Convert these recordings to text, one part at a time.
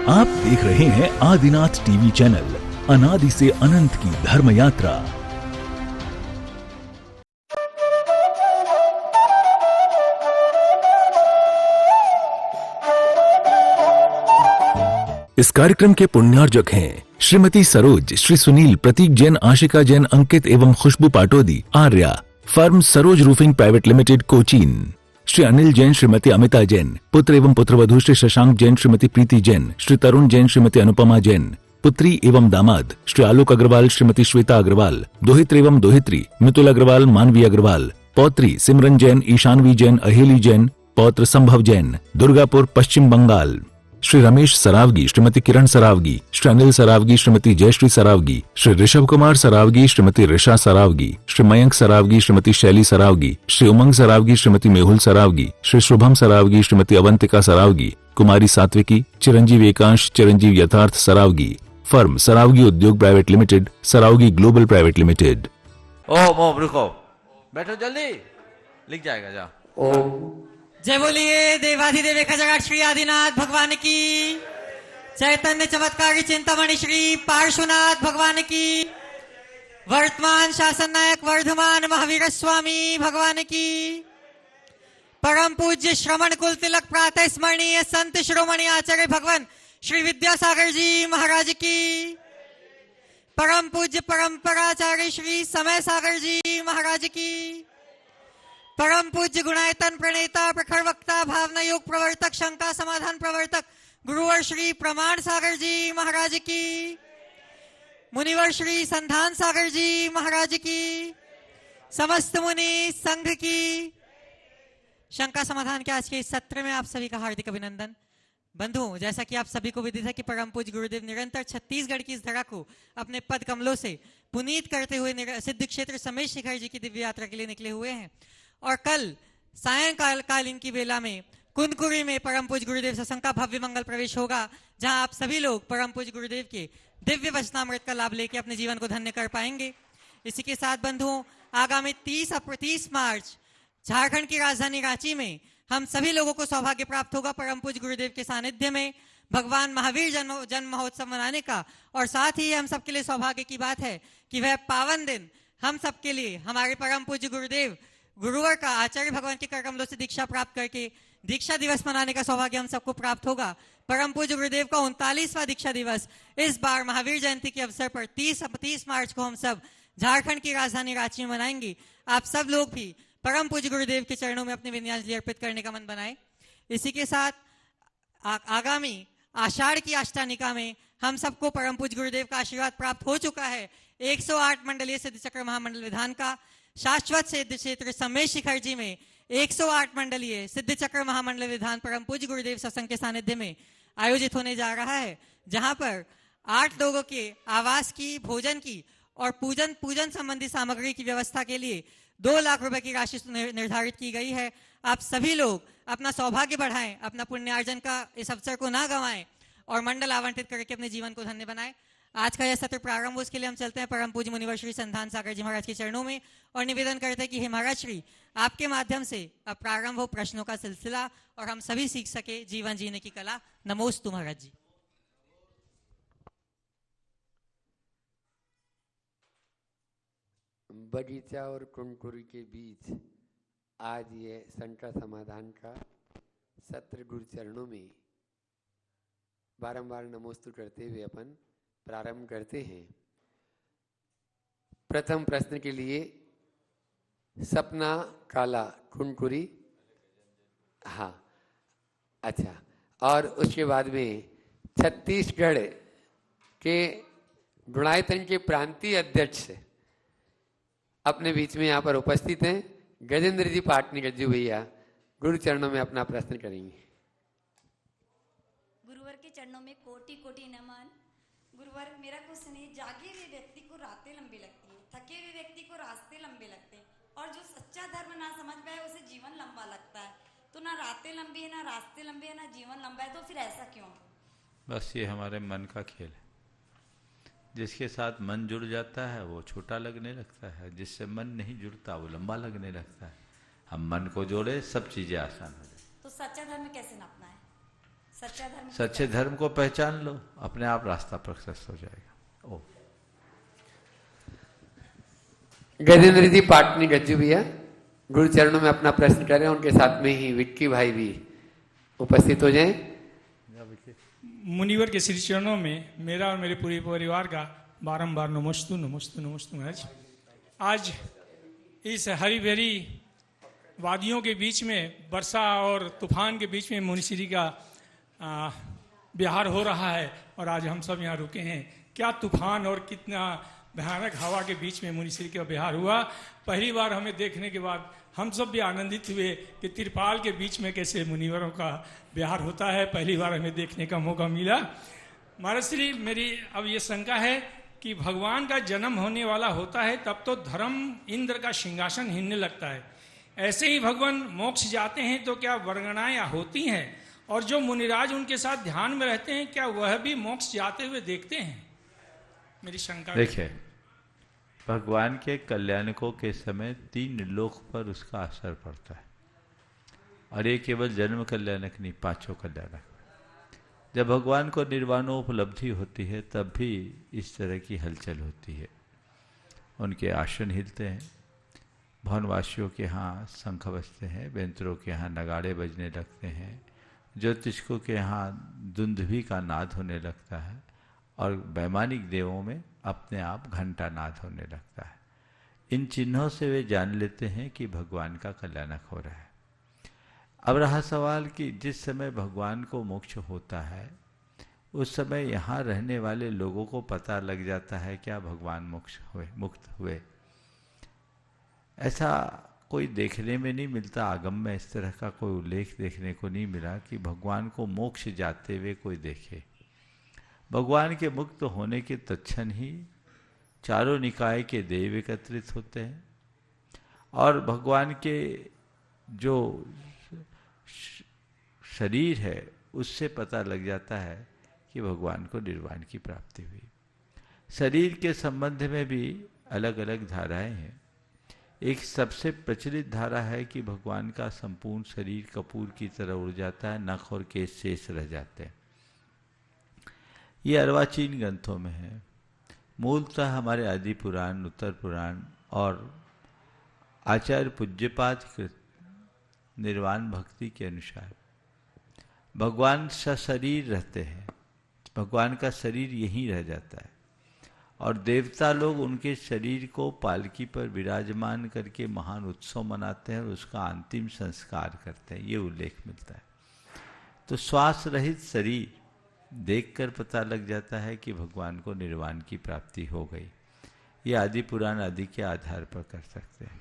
आप देख रहे हैं आदिनाथ टीवी चैनल, अनादि से अनंत की धर्म यात्रा। इस कार्यक्रम के पुण्यार्जक हैं श्रीमती सरोज, श्री सुनील, प्रतीक जैन, आशिका जैन, अंकित एवं Khushboo Patodi, Arya, firm Saroj roofing private limited, Cochin. Shri Anil Jain, Shrimati Amita Jain, पुत्र एवं पुत्रवधू श्री शशांक जैन, श्रीमती प्रीति जैन, श्री तरुण जैन, श्रीमती अनुपमा जैन, पुत्री एवं दामाद श्री आलोक अग्रवाल, श्रीमती श्वेता अग्रवाल, दोहित्र एवं दोहित्री मितुल अग्रवाल, मानवी अग्रवाल, पौत्री सिमरन जैन, ईशानवी जैन, अहेली जैन, पौत्र संभव जैन, दुर्गापुर, पश्चिम बंगाल। श्री रमेश सरावगी, श्रीमती किरण सरावगी, श्री अनिल सरावगी, श्रीमती जयश्री सरावगी, श्री ऋषभ कुमार सरावगी, श्रीमती ऋषा सरावगी, श्री मयंक सरावगी, श्रीमती शैली सरावगी, श्री उमंग सरावगी, श्रीमती मेहुल सरावगी, श्री शुभम सरावगी, श्रीमती अवंतिका सरावगी, कुमारी सात्विकी, चिरंजीव एकांश, चिरंजीव यथार्थ Saraogi. Firm Saraogi Udyog private limited, Saraogi global private limited. Om रुको, बैठो जल्दी, लिख जाएगा जा। ओम। जय बोलिए देवाधिदेव जगत श्री आदिनाथ भगवान की, चैतन्य चमत्कारी चिंतामणि श्री पार्श्वनाथ भगवान की, वर्तमान शासन नायक वर्धमान महावीर स्वामी भगवान की, परम पूज्य श्रवण कुल तिलक प्रातः स्मरणीय संत शिरोमणि आचार्य भगवान श्री विद्यासागर जी महाराज की, परम पूज्य परंपराचार्य श्री समय सागर जी महाराज की, परम पूज्य गुणायतन प्रणेता प्रखर वक्ता भावना योग प्रवर्तक शंका समाधान प्रवर्तक गुरुवर श्री प्रमाण सागर जी महाराज की, मुनिवर श्री संधान सागर जी महाराज की, समस्त मुनि संघ की। शंका समाधान के आज के इस सत्र में आप सभी का हार्दिक अभिनंदन। बंधुओं, जैसा कि आप सभी को विदित है कि परम पूज्य गुरुदेव निरंतर छत्तीसगढ़ की इस धरा को अपने पद कमलों से पुनीत करते हुए सिद्ध क्षेत्र समेत शिखर जी की दिव्य यात्रा के लिए निकले हुए हैं। और कल सायंकाल कालीन की वेला में कुंदकुरी में परम पूज्य गुरुदेव सत्संग का भव्य मंगल प्रवेश होगा, जहां आप सभी लोग परम पूज्य गुरुदेव के दिव्य वचनामृत का लाभ लेकर अपने जीवन को धन्य कर पाएंगे। इसी के साथ बंधुओं, आगामी 30 मार्च झारखंड की राजधानी रांची में हम सभी लोगों को सौभाग्य प्राप्त होगा परम पूज्य गुरुदेव के सानिध्य में भगवान महावीर जन्म महोत्सव मनाने का। और साथ ही हम सबके लिए सौभाग्य की बात है कि वह पावन दिन हम सबके लिए हमारे परम पूज्य गुरुदेव गुरुवर का आचार्य भगवान के कर कमलों से दीक्षा प्राप्त करके दीक्षा दिवस मनाने का सौभाग्य हम सबको प्राप्त होगा। परम पूज्य गुरुदेव का 39वां दीक्षा दिवस इस बार महावीर जयंती के अवसर पर 30 मार्च को हम सब झारखंड की राजधानी रांची में मनाएंगे। आप सब लोग भी परम पूज्य गुरुदेव के चरणों में अपने विन्यास अर्पित करने का मन बनाए। इसी के साथ आगामी आषाढ़ की अष्टानिका में हम सबको परम पूज्य गुरुदेव का आशीर्वाद प्राप्त हो चुका है। 108 मंडलीय सिद्ध चक्र महामंडल विधान का शाश्वत सिद्ध क्षेत्र समेत शिखर जी में 108 मंडलीय सिद्ध चक्र महामंडल विधान परम पूज्य गुरुदेव सत्संग के सानिध्य में आयोजित होने जा रहा है, जहां पर 8 लोगों के आवास की, भोजन की और पूजन संबंधी सामग्री की व्यवस्था के लिए 2 लाख रुपए की राशि निर्धारित की गई है। आप सभी लोग अपना सौभाग्य बढ़ाएं, अपना पुण्यार्जन का इस अवसर को ना गंवाएं और मंडल आवंटित करके अपने जीवन को धन्य बनाएं। आज का यह सत्र प्रारंभ, उसके लिए हम चलते हैं परम पूज्य मुनिवर श्री संधान सागर जी महाराज के चरणों में और निवेदन करते हैं कि हे महाराज श्री, आपके माध्यम से अब प्रारंभ हो प्रश्नों का सिलसिला और हम सभी सीख सके जीवन जीने की कला। नमोस्तु महाराज जी। बगीचा और कुंकुरी के बीच आज ये शंका समाधान का सत्र गुरु चरणों में बारंबार नमोस्तु करते हुए अपन प्रारंभ करते हैं। प्रथम प्रश्न के लिए सपना काला कुंकुरी, हाँ अच्छा, और उसके बाद में छत्तीसगढ़ के गुणायतन के प्रांतीय अध्यक्ष अपने बीच में यहाँ पर उपस्थित हैं। गजेंद्र जी पाटनीकर जी भैया गुरु चरणों में अपना प्रश्न करेंगे। गुरुवर के चरणों में कोटि कोटि नमन। गुरुवर, मेरा क्वेश्चन है, जागे हुए व्यक्ति को रातें लंबी लगती हैं, थके हुए व्यक्ति को रास्ते लंबे लगते हैं, और जो सच्चा धर्म ना समझ पाए उसे जीवन लंबा लगता है। तो ना रातें लंबी है, ना रास्ते लंबे है, ना जीवन लंबा है, तो फिर ऐसा क्यों? बस ये हमारे मन का खेल है। जिसके साथ मन जुड़ जाता है वो छोटा लगने लगता है, जिससे मन नहीं जुड़ता वो लंबा लगने लगता है। हम मन को जोड़े, सब चीजें आसान हो जाए। तो सच्चा धर्म कैसे नापना है? सच्चा धर्म सच्चे धर्म को पहचान लो, अपने आप रास्ता प्रशस्त हो जाएगा। ओ गजेंद्र जी पाटनी गज्जू भैया गुरु चरणों में अपना प्रश्न करें, उनके साथ में ही विक्की भाई भी उपस्थित हो जाएं। मुनिवर के श्री चरणों में मेरा और मेरे पूरे परिवार का बारंबार नमस्तु नमस्तु नमस्तु महाराज। आज इस हरी भरी वादियों के बीच में, वर्षा और तूफान के बीच में मुनिश्री का विहार हो रहा है और आज हम सब यहाँ रुके हैं। क्या तूफान और कितना भयानक हवा के बीच में मुनिश्री का विहार हुआ। पहली बार हमें देखने के बाद हम सब भी आनंदित हुए कि तिरपाल के बीच में कैसे मुनिवरों का विहार होता है, पहली बार हमें देखने का मौका मिला। महाराज श्री, मेरी अब ये शंका है कि भगवान का जन्म होने वाला होता है तब तो धर्म इंद्र का सिंहासन हिलने लगता है, ऐसे ही भगवान मोक्ष जाते हैं तो क्या वर्गणाएं होती हैं, और जो मुनिराज उनके साथ ध्यान में रहते हैं क्या वह भी मोक्ष जाते हुए देखते हैं? मेरी शंका। देखिए, भगवान के कल्याणकों के समय 3 लोक पर उसका असर पड़ता है, और ये केवल जन्म कल्याणक नहीं, 5 कल्याणक। जब भगवान को निर्वाणोपलब्धि होती है तब भी इस तरह की हलचल होती है, उनके आसन हिलते हैं, भवनवासियों के यहाँ शंख बजते हैं, बेंतरों के यहाँ नगाड़े बजने लगते हैं, ज्योतिषकों के यहाँ दुंदुभी का नाद होने लगता है, और वैमानिक देवों में अपने आप घंटा नाद होने लगता है। इन चिन्हों से वे जान लेते हैं कि भगवान का कल्याणक हो रहा है। अब रहा सवाल कि जिस समय भगवान को मोक्ष होता है उस समय यहाँ रहने वाले लोगों को पता लग जाता है क्या भगवान मोक्ष हुए, मुक्त हुए? ऐसा कोई देखने में नहीं मिलता, आगम में इस तरह का कोई उल्लेख देखने को नहीं मिला कि भगवान को मोक्ष जाते हुए कोई देखे। भगवान के मुक्त होने के तत्क्षण ही चारों निकाय के देव एकत्रित होते हैं, और भगवान के जो शरीर है उससे पता लग जाता है कि भगवान को निर्वाण की प्राप्ति हुई। शरीर के संबंध में भी अलग अलग धाराएं हैं। एक सबसे प्रचलित धारा है कि भगवान का संपूर्ण शरीर कपूर की तरह उड़ जाता है, नख और केश शेष रह जाते हैं। ये अर्वाचीन ग्रंथों में है। मूलतः हमारे आदि पुराण, उत्तर पुराण और आचार्य पूज्यपाद कृत निर्वाण भक्ति के अनुसार भगवान सशरीर रहते हैं, भगवान का शरीर यहीं रह जाता है, और देवता लोग उनके शरीर को पालकी पर विराजमान करके महान उत्सव मनाते हैं और उसका अंतिम संस्कार करते हैं, ये उल्लेख मिलता है। तो श्वास रहित शरीर देखकर पता लग जाता है कि भगवान को निर्वाण की प्राप्ति हो गई। ये आदि पुराण आदि के आधार पर कर सकते हैं।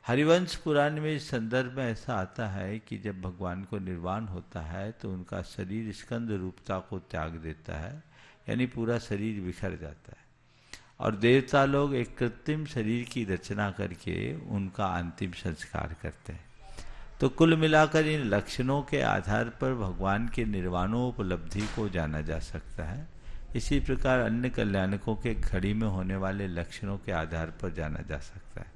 हरिवंश पुराण में इस संदर्भ में ऐसा आता है कि जब भगवान को निर्वाण होता है तो उनका शरीर स्कंद रूपता को त्याग देता है, यानी पूरा शरीर बिखर जाता है, और देवता लोग एक कृत्रिम शरीर की रचना करके उनका अंतिम संस्कार करते हैं। तो कुल मिलाकर इन लक्षणों के आधार पर भगवान के निर्वाणोपलब्धि को जाना जा सकता है। इसी प्रकार अन्य कल्याणकों के घड़ी में होने वाले लक्षणों के आधार पर जाना जा सकता है।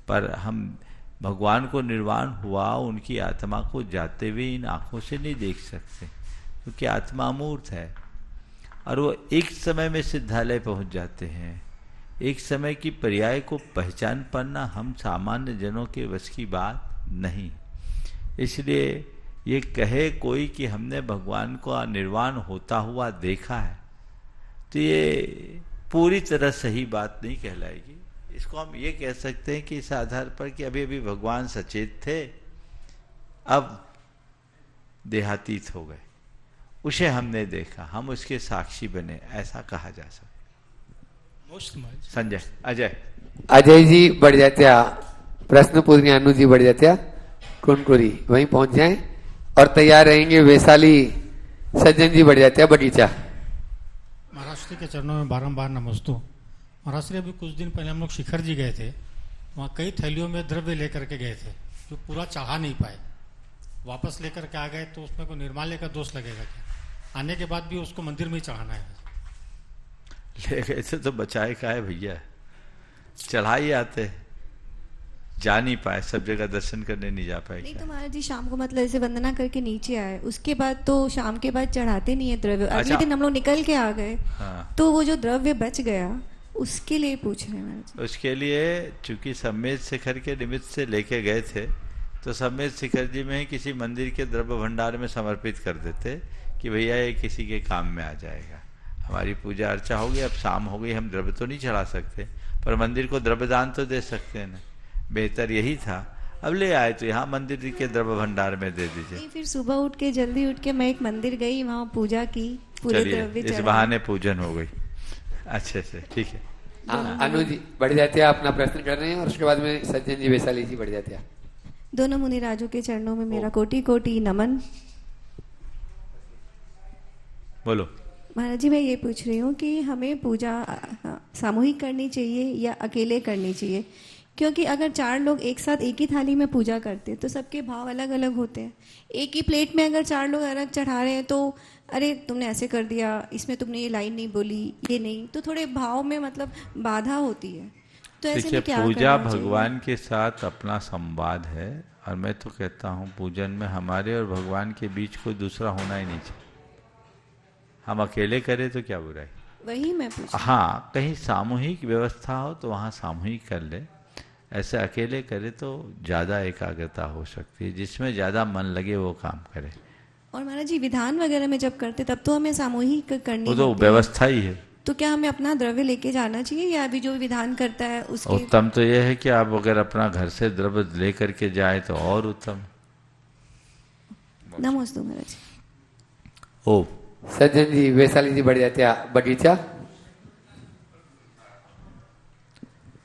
पर हम भगवान को निर्वाण हुआ उनकी आत्मा को जाते हुए इन आंखों से नहीं देख सकते, क्योंकि आत्मा अमूर्त है और वो एक समय में सिद्धालय पहुंच जाते हैं। एक समय की पर्याय को पहचान पाना हम सामान्य जनों के वश की बात नहीं। इसलिए ये कहे कोई कि हमने भगवान को निर्वाण होता हुआ देखा है, तो ये पूरी तरह सही बात नहीं कहलाएगी। इसको हम ये कह सकते हैं कि इस आधार पर कि अभी अभी भगवान सचेत थे, अब देहातीत हो गए, उसे हमने देखा, हम उसके साक्षी बने, ऐसा कहा जा सकता। संजय, अजय जी बढ़ जाते, प्रश्न पूछने अनु जी बढ़ जाते, कुनकुरी वहीं पहुंच जाएं और तैयार रहेंगे। वैशाली सज्जन जी बढ़ जाते बगीचा। महाराष्ट्र के चरणों में बारंबार नमस्तु। महाराष्ट्र अभी कुछ दिन पहले हम लोग शिखर जी गए थे, वहाँ कई थैलियों में द्रव्य लेकर के गए थे जो पूरा चढ़ा नहीं पाए, वापस लेकर के आ गए, तो उसमें कोई निर्माल्य का दोष लगेगा क्या? आने के बाद भी उसको मंदिर में ही चढ़ाना है? ले गए थे तो बचाए का है भैया, चढ़ा ही आते। जा नहीं पाए, सब जगह दर्शन करने नहीं जा पाए। नहीं क्या? तो महाराज जी शाम को मतलब ऐसे वंदना करके नीचे आए, उसके बाद तो शाम के बाद चढ़ाते नहीं है द्रव्य। अगले दिन हम लोग निकल के आ गए। हाँ। तो वो जो द्रव्य बच गया उसके लिए पूछ रहे हैं महाराज जी। उसके लिए चूंकि सम्मेद शिखर के निमित्त से लेके गए थे, तो सम्मेद शिखर जी में ही किसी मंदिर के द्रव्य भंडार में समर्पित कर देते कि भैया ये किसी के काम में आ जाएगा। हमारी पूजा अर्चा होगी, अब शाम हो गई, हम द्रव्य तो नहीं चढ़ा सकते, पर मंदिर को द्रव्य दान तो दे सकते हैं ना। बेहतर यही था। अब ले आए तो यहाँ मंदिर के द्रव्य भंडार में दे दीजिए। नहीं, फिर सुबह उठ के जल्दी उठ के मैं एक मंदिर गई, वहाँ पूजा की, पूरे द्रव्य इस चढ़ाए। बहाने पूजन हो गई। अच्छे से, ठीक है। अनु जी बढ़ जाते हैं, अपना प्रश्न कर रहे हैं, और उसके बाद में सज्जन जी वैशाली जी बढ़ जाते हैं। दोनों मुनि राजों के चरणों में मेरा कोटि कोटि नमन। बोलो। महाराज जी मैं ये पूछ रही हूँ कि हमें पूजा सामूहिक करनी चाहिए या अकेले करनी चाहिए? क्योंकि अगर 4 लोग एक साथ एक ही थाली में पूजा करते तो सबके भाव अलग अलग होते हैं। एक ही प्लेट में अगर 4 लोग अलग चढ़ा रहे हैं तो अरे तुमने ऐसे कर दिया, इसमें तुमने ये लाइन नहीं बोली, ये नहीं, तो थोड़े भाव में मतलब बाधा होती है। तो ऐसे देखिए, में क्या पूजा करना चाहिए? भगवान के साथ अपना संवाद है, और मैं तो कहता हूँ पूजन में हमारे और भगवान के बीच कोई दूसरा होना ही नहीं चाहिए। हम अकेले करें तो क्या बुराई। वही मैं पूछ। हाँ, कहीं सामूहिक व्यवस्था हो तो वहाँ सामूहिक कर ले, ऐसे अकेले करे तो ज़्यादा एकाग्रता हो सकती है, जिसमें ज़्यादा मन लगे वो काम करे। और महाराज जी विधान वगैरह में जब करते तब तो हमें सामूहिक करनी वो तो होती है। व्यवस्था ही है। तो क्या हमें अपना द्रव्य लेके जाना चाहिए या अभी जो विधान करता है उसके? उत्तम तो यह है कि आप अगर अपना घर से द्रव्य ले करके जाए तो और उत्तम। नमस्ते महाराज। ओ सज्जन जी वैशाली जी बढ़ जाते हैं बगीचा,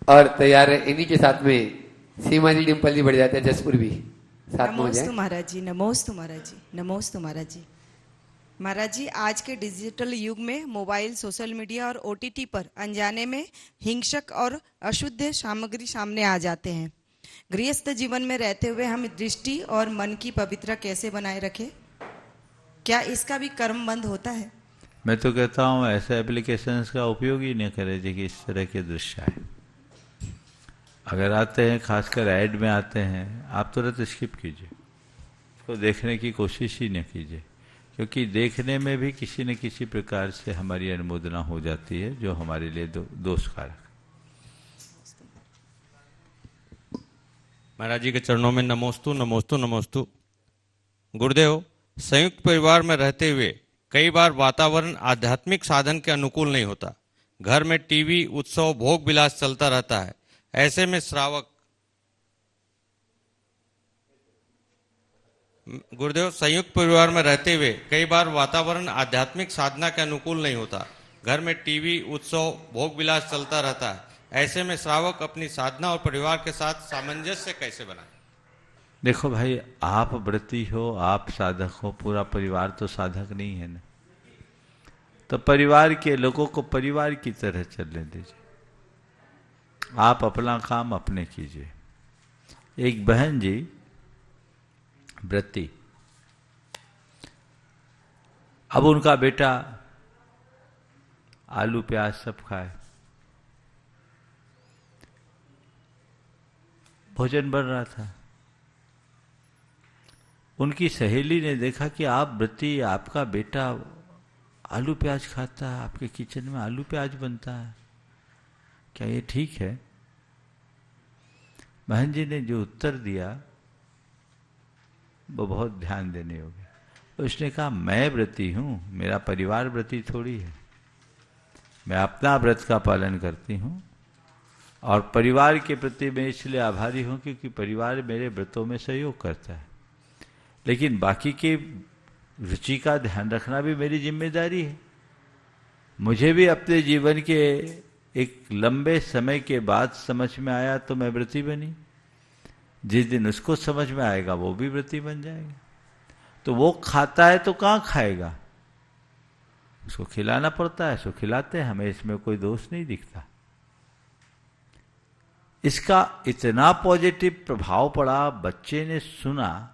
और तैयार है इन्हीं के साथ में सीमा जी डिम्पल जी बढ़ जाते हैं जसपुर भी साथ में हो जाए। नमोस्तु महाराज जी, नमोस्तु महाराज जी, नमोस्तु महाराज जी। महाराज जी आज के डिजिटल युग में मोबाइल, सोशल मीडिया और ओटीटी पर अनजाने में हिंसक और अशुद्ध सामग्री सामने आ जाते हैं। गृहस्थ जीवन में रहते हुए हम दृष्टि और मन की पवित्रता कैसे बनाए रखें? क्या इसका भी कर्म बंद होता है? मैं तो कहता हूँ ऐसे एप्लीकेशंस का उपयोग ही नहीं करें जो कि इस तरह के दृश्य आए। अगर आते हैं, खासकर ऐड में आते हैं, आप तुरंत स्किप कीजिए, उसको देखने की कोशिश ही न कीजिए, क्योंकि देखने में भी किसी न किसी प्रकार से हमारी अनुमोदना हो जाती है जो हमारे लिए दोषकारक। महाराज जी के चरणों में नमोस्तु नमोस्तु नमोस्तु। गुरुदेव, संयुक्त परिवार में रहते हुए कई बार वातावरण आध्यात्मिक साधन के अनुकूल नहीं होता। घर में टीवी, उत्सव, भोग विलास चलता रहता है। ऐसे में श्रावक गुरुदेव, संयुक्त परिवार में रहते हुए कई बार वातावरण आध्यात्मिक साधना के अनुकूल नहीं होता। घर में टीवी, उत्सव, भोग विलास चलता रहता है। ऐसे में श्रावक अपनी साधना और परिवार के साथ सामंजस्य कैसे बनाए? देखो भाई, आप व्रती हो, आप साधक हो, पूरा परिवार तो साधक नहीं है ना। तो परिवार के लोगों को परिवार की तरह चलने दीजिए, आप अपना काम अपने कीजिए। एक बहन जी व्रती, अब उनका बेटा आलू प्याज सब खाए, भोजन बन रहा था। उनकी सहेली ने देखा कि आप व्रती, आपका बेटा आलू प्याज खाता है, आपके किचन में आलू प्याज बनता है, क्या ये ठीक है? बहन जी ने जो उत्तर दिया वो बहुत ध्यान देने योग्य। उसने कहा, मैं व्रती हूँ, मेरा परिवार व्रती थोड़ी है। मैं अपना व्रत का पालन करती हूँ और परिवार के प्रति मैं इसलिए आभारी हूँ क्योंकि परिवार मेरे व्रतों में सहयोग करता है। लेकिन बाकी के रुचि का ध्यान रखना भी मेरी जिम्मेदारी है। मुझे भी अपने जीवन के एक लंबे समय के बाद समझ में आया तो मैं व्रती बनी। जिस दिन उसको समझ में आएगा वो भी व्रती बन जाएगा। तो वो खाता है तो कहाँ खाएगा, उसको खिलाना पड़ता है, उसको खिलाते हैं, हमें इसमें कोई दोष नहीं दिखता। इसका इतना पॉजिटिव प्रभाव पड़ा, बच्चे ने सुना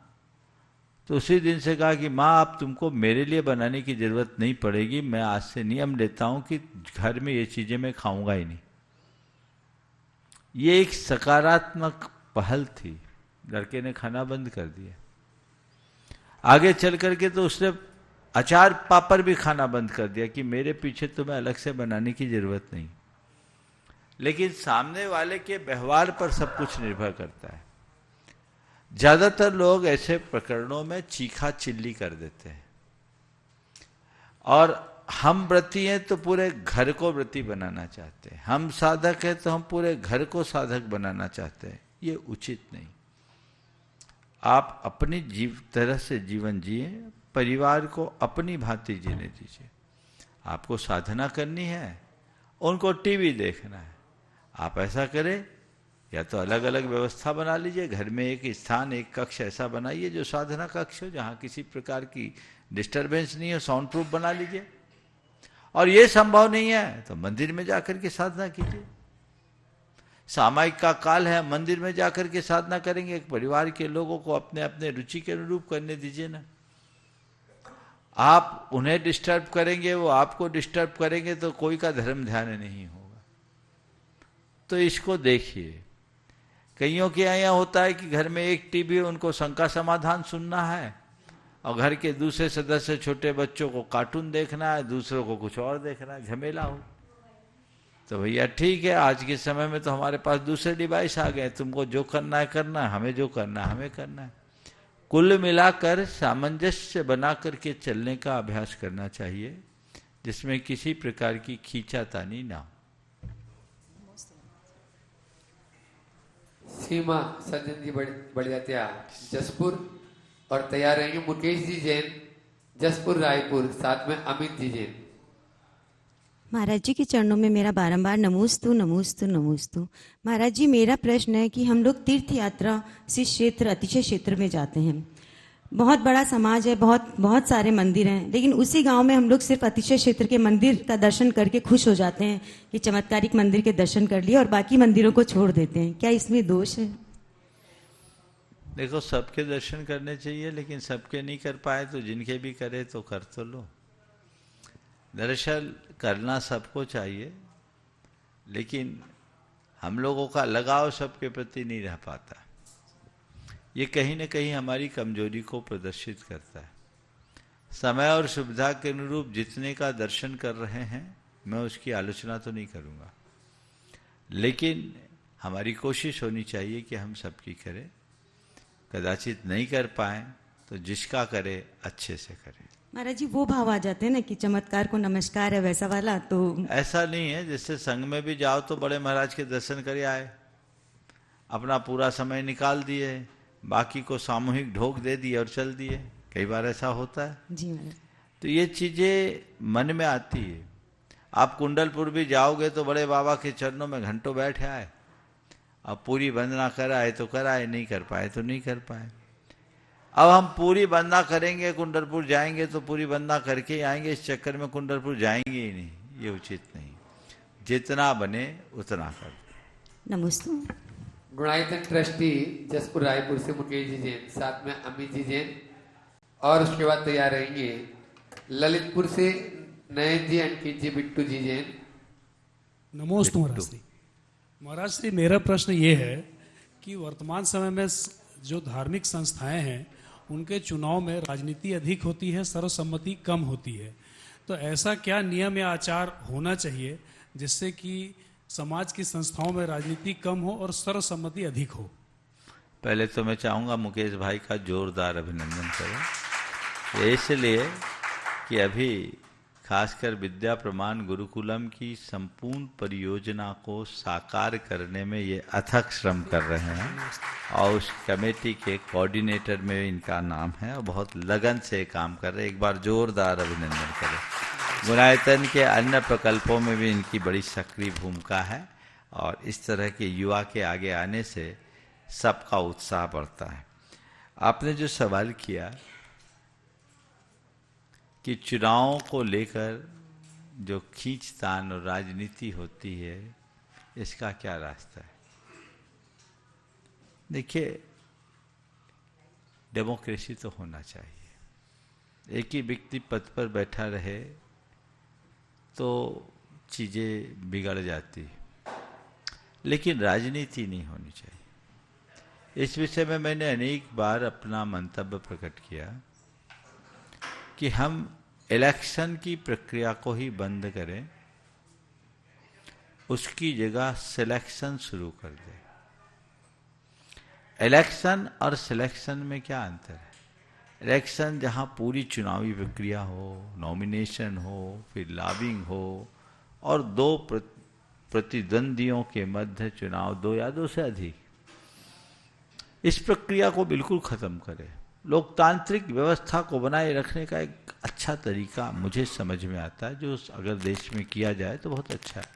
तो उसी दिन से कहा कि माँ अब तुमको मेरे लिए बनाने की जरूरत नहीं पड़ेगी, मैं आज से नियम लेता हूं कि घर में ये चीजें मैं खाऊंगा ही नहीं। ये एक सकारात्मक पहल थी, लड़के ने खाना बंद कर दिया। आगे चल करके तो उसने अचार पापड़ भी खाना बंद कर दिया कि मेरे पीछे तुम्हें अलग से बनाने की जरूरत नहीं। लेकिन सामने वाले के व्यवहार पर सब कुछ निर्भर करता है। ज्यादातर लोग ऐसे प्रकरणों में चीखा चिल्ली कर देते हैं, और हम व्रती हैं तो पूरे घर को व्रती बनाना चाहते हैं, हम साधक हैं तो हम पूरे घर को साधक बनाना चाहते हैं। ये उचित नहीं। आप अपनी तरह से जीवन जिए, परिवार को अपनी भांति जीने दीजिए। आपको साधना करनी है, उनको टीवी देखना है, आप ऐसा करें, या तो अलग अलग व्यवस्था बना लीजिए, घर में एक स्थान, एक कक्ष ऐसा बनाइए जो साधना कक्ष हो, जहाँ किसी प्रकार की डिस्टरबेंस नहीं हो, साउंड प्रूफ बना लीजिए। और ये संभव नहीं है तो मंदिर में जाकर के साधना कीजिए। सामायिक का काल है, मंदिर में जाकर के साधना करेंगे, एक परिवार के लोगों को अपने अपने रुचि के अनुरूप करने दीजिए ना। आप उन्हें डिस्टर्ब करेंगे, वो आपको डिस्टर्ब करेंगे, तो कोई का धर्म ध्यान नहीं होगा। तो इसको देखिए। कईयों के यहाँ होता है कि घर में एक टीवी, उनको शंका समाधान सुनना है, और घर के दूसरे सदस्य छोटे बच्चों को कार्टून देखना है, दूसरों को कुछ और देखना है, झमेला हो। तो भैया ठीक है, आज के समय में तो हमारे पास दूसरे डिवाइस आ गए, तुमको जो करना है करना है, हमें जो करना है हमें करना है। कुल मिलाकर सामंजस्य बना करके चलने का अभ्यास करना चाहिए, जिसमें किसी प्रकार की खींचातानी ना हो। सीमा सज्जन जी बढ़िया जसपुर, और तैयार रहेंगे मुकेश जी जैन, जसपुर रायपुर, साथ में अमित जी जैन। महाराज जी के चरणों में मेरा बारंबार नमोस्तु नमोस्तु नमोस्तु। महाराज जी, मेरा प्रश्न है कि हम लोग तीर्थ यात्रा से क्षेत्र अतिशय क्षेत्र में जाते हैं, बहुत बड़ा समाज है, बहुत सारे मंदिर हैं, लेकिन उसी गांव में हम लोग सिर्फ अतिशय क्षेत्र के मंदिर का दर्शन करके खुश हो जाते हैं कि चमत्कारिक मंदिर के दर्शन कर लिए, और बाकी मंदिरों को छोड़ देते हैं। क्या इसमें दोष है? देखो, सबके दर्शन करने चाहिए, लेकिन सबके नहीं कर पाए तो जिनके भी करे तो कर तो लो। दरअसल करना सबको चाहिए, लेकिन हम लोगों का लगाव सबके प्रति नहीं रह पाता। ये कहीं न कहीं हमारी कमजोरी को प्रदर्शित करता है। समय और सुविधा के अनुरूप जितने का दर्शन कर रहे हैं, मैं उसकी आलोचना तो नहीं करूँगा, लेकिन हमारी कोशिश होनी चाहिए कि हम सबकी करें। कदाचित नहीं कर पाए तो जिसका करे अच्छे से करे। महाराज जी, वो भाव आ जाते हैं ना कि चमत्कार को नमस्कार है, वैसा वाला तो ऐसा नहीं है। जिससे संघ में भी जाओ तो बड़े महाराज के दर्शन करे आए, अपना पूरा समय निकाल दिए, बाकी को सामूहिक ढोक दे दिए और चल दिए। कई बार ऐसा होता है जी महाराज। तो ये चीजें मन में आती है। आप कुंडलपुर भी जाओगे तो बड़े बाबा के चरणों में घंटों बैठे आए, अब पूरी वंदना कराए तो कराए, नहीं कर पाए तो नहीं कर पाए। अब हम पूरी वंदना करेंगे, कुंडलपुर जाएंगे तो पूरी वंदना करके ही आएंगे, इस चक्कर में कुंडलपुर जाएंगे ही नहीं, ये उचित नहीं। जितना बने उतना कर। नमस्ते। गुणायतन ट्रस्टी जसपुर रायपुर से मुकेश जी जैन, साथ में अमित जी जैन, और उसके बाद तैयार रहेंगे ललितपुर से नयन जी, अंकित जी, बिट्टू जी जैन। नमोस्तु महाराज जी। महाराज श्री, मेरा प्रश्न ये है कि वर्तमान समय में जो धार्मिक संस्थाएं हैं उनके चुनाव में राजनीति अधिक होती है, सर्वसम्मति कम होती है, तो ऐसा क्या नियम या आचार होना चाहिए जिससे कि समाज की संस्थाओं में राजनीति कम हो और सर्वसम्मति अधिक हो? पहले तो मैं चाहूँगा मुकेश भाई का जोरदार अभिनंदन करें। ये इसलिए कि अभी खासकर विद्या प्रमाण गुरुकुलम की संपूर्ण परियोजना को साकार करने में ये अथक श्रम कर रहे हैं, और उस कमेटी के कोऑर्डिनेटर में इनका नाम है, और बहुत लगन से काम कर रहे हैं। एक बार जोरदार अभिनंदन करें। गुणायतन के अन्य प्रकल्पों में भी इनकी बड़ी सक्रिय भूमिका है, और इस तरह के युवा के आगे आने से सबका उत्साह बढ़ता है। आपने जो सवाल किया कि चुनावों को लेकर जो खींचतान और राजनीति होती है, इसका क्या रास्ता है? देखिए, डेमोक्रेसी तो होना चाहिए। एक ही व्यक्ति पद पर बैठा रहे तो चीजें बिगड़ जाती, लेकिन राजनीति नहीं होनी चाहिए। इस विषय में मैंने अनेक बार अपना मंतव्य प्रकट किया कि हम इलेक्शन की प्रक्रिया को ही बंद करें, उसकी जगह सिलेक्शन शुरू कर दें। इलेक्शन और सिलेक्शन में क्या अंतर है? इलेक्शन जहां पूरी चुनावी प्रक्रिया हो, नॉमिनेशन हो, फिर लॉबिंग हो और दो प्रतिद्वंदियों के मध्य चुनाव, दो या दो से अधिक, इस प्रक्रिया को बिल्कुल खत्म करें। लोकतांत्रिक व्यवस्था को बनाए रखने का एक अच्छा तरीका मुझे समझ में आता है, जो अगर देश में किया जाए तो बहुत अच्छा है।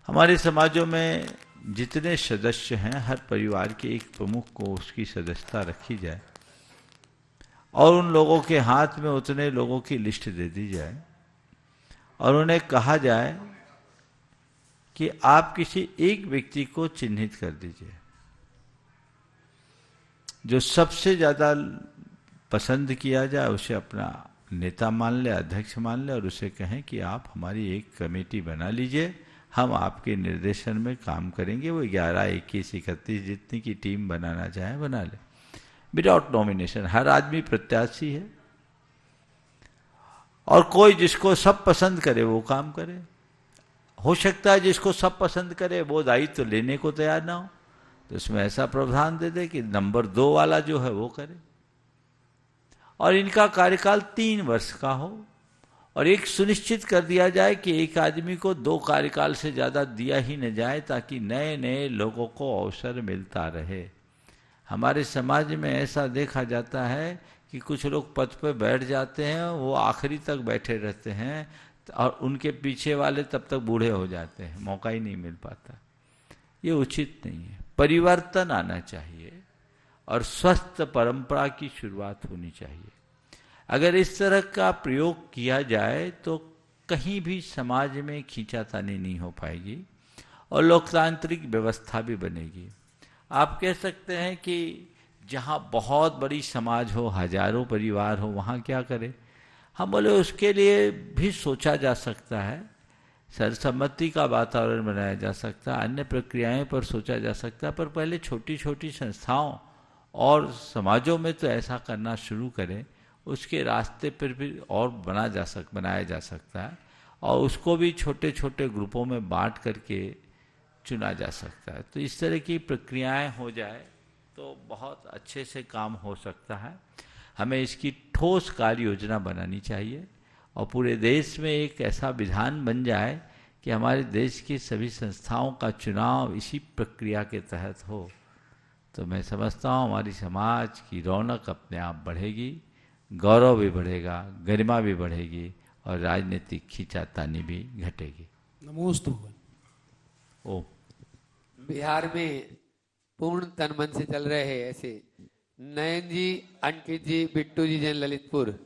हमारे समाजों में जितने सदस्य हैं, हर परिवार के एक प्रमुख को उसकी सदस्यता रखी जाए और उन लोगों के हाथ में उतने लोगों की लिस्ट दे दी जाए और उन्हें कहा जाए कि आप किसी एक व्यक्ति को चिन्हित कर दीजिए जो सबसे ज्यादा पसंद किया जाए, उसे अपना नेता मान ले, अध्यक्ष मान ले और उसे कहें कि आप हमारी एक कमेटी बना लीजिए, हम आपके निर्देशन में काम करेंगे। वो 11, 21, 31 जितनी की टीम बनाना चाहे बना ले, विदाउट नॉमिनेशन। हर आदमी प्रत्याशी है और कोई जिसको सब पसंद करे वो काम करे। हो सकता है जिसको सब पसंद करे वो दायित्व तो लेने को तैयार ना हो, तो उसमें ऐसा प्रावधान दे दे कि नंबर 2 वाला जो है वो करे और इनका कार्यकाल 3 वर्ष का हो और एक सुनिश्चित कर दिया जाए कि एक आदमी को 2 कार्यकाल से ज्यादा दिया ही न जाए, ताकि नए नए लोगों को अवसर मिलता रहे। हमारे समाज में ऐसा देखा जाता है कि कुछ लोग पद पर बैठ जाते हैं, वो आखिरी तक बैठे रहते हैं और उनके पीछे वाले तब तक बूढ़े हो जाते हैं, मौका ही नहीं मिल पाता। ये उचित नहीं है। परिवर्तन आना चाहिए और स्वस्थ परंपरा की शुरुआत होनी चाहिए। अगर इस तरह का प्रयोग किया जाए तो कहीं भी समाज में खींचातानी नहीं हो पाएगी और लोकतांत्रिक व्यवस्था भी बनेगी। आप कह सकते हैं कि जहां बहुत बड़ी समाज हो, हजारों परिवार हो, वहां क्या करें? हम बोले उसके लिए भी सोचा जा सकता है, सर्वसम्मति का वातावरण बनाया जा सकता है, अन्य प्रक्रियाएं पर सोचा जा सकता है, पर पहले छोटी छोटी संस्थाओं और समाजों में तो ऐसा करना शुरू करें, उसके रास्ते पर भी और बनाया जा सकता है और उसको भी छोटे छोटे ग्रुपों में बांट करके चुना जा सकता है। तो इस तरह की प्रक्रियाएं हो जाए तो बहुत अच्छे से काम हो सकता है। हमें इसकी ठोस कार्य योजना बनानी चाहिए और पूरे देश में एक ऐसा विधान बन जाए कि हमारे देश की सभी संस्थाओं का चुनाव इसी प्रक्रिया के तहत हो, तो मैं समझता हूँ हमारी समाज की रौनक अपने आप बढ़ेगी, गौरव भी बढ़ेगा, गरिमा भी बढ़ेगी और राजनीतिक खींचातानी भी घटेगी। नमोस्तु। ओ बिहार में पूर्ण तन मन से चल रहे हैं ऐसे नयन जी, अंकित जी, बिट्टू जी जैन ललितपुर।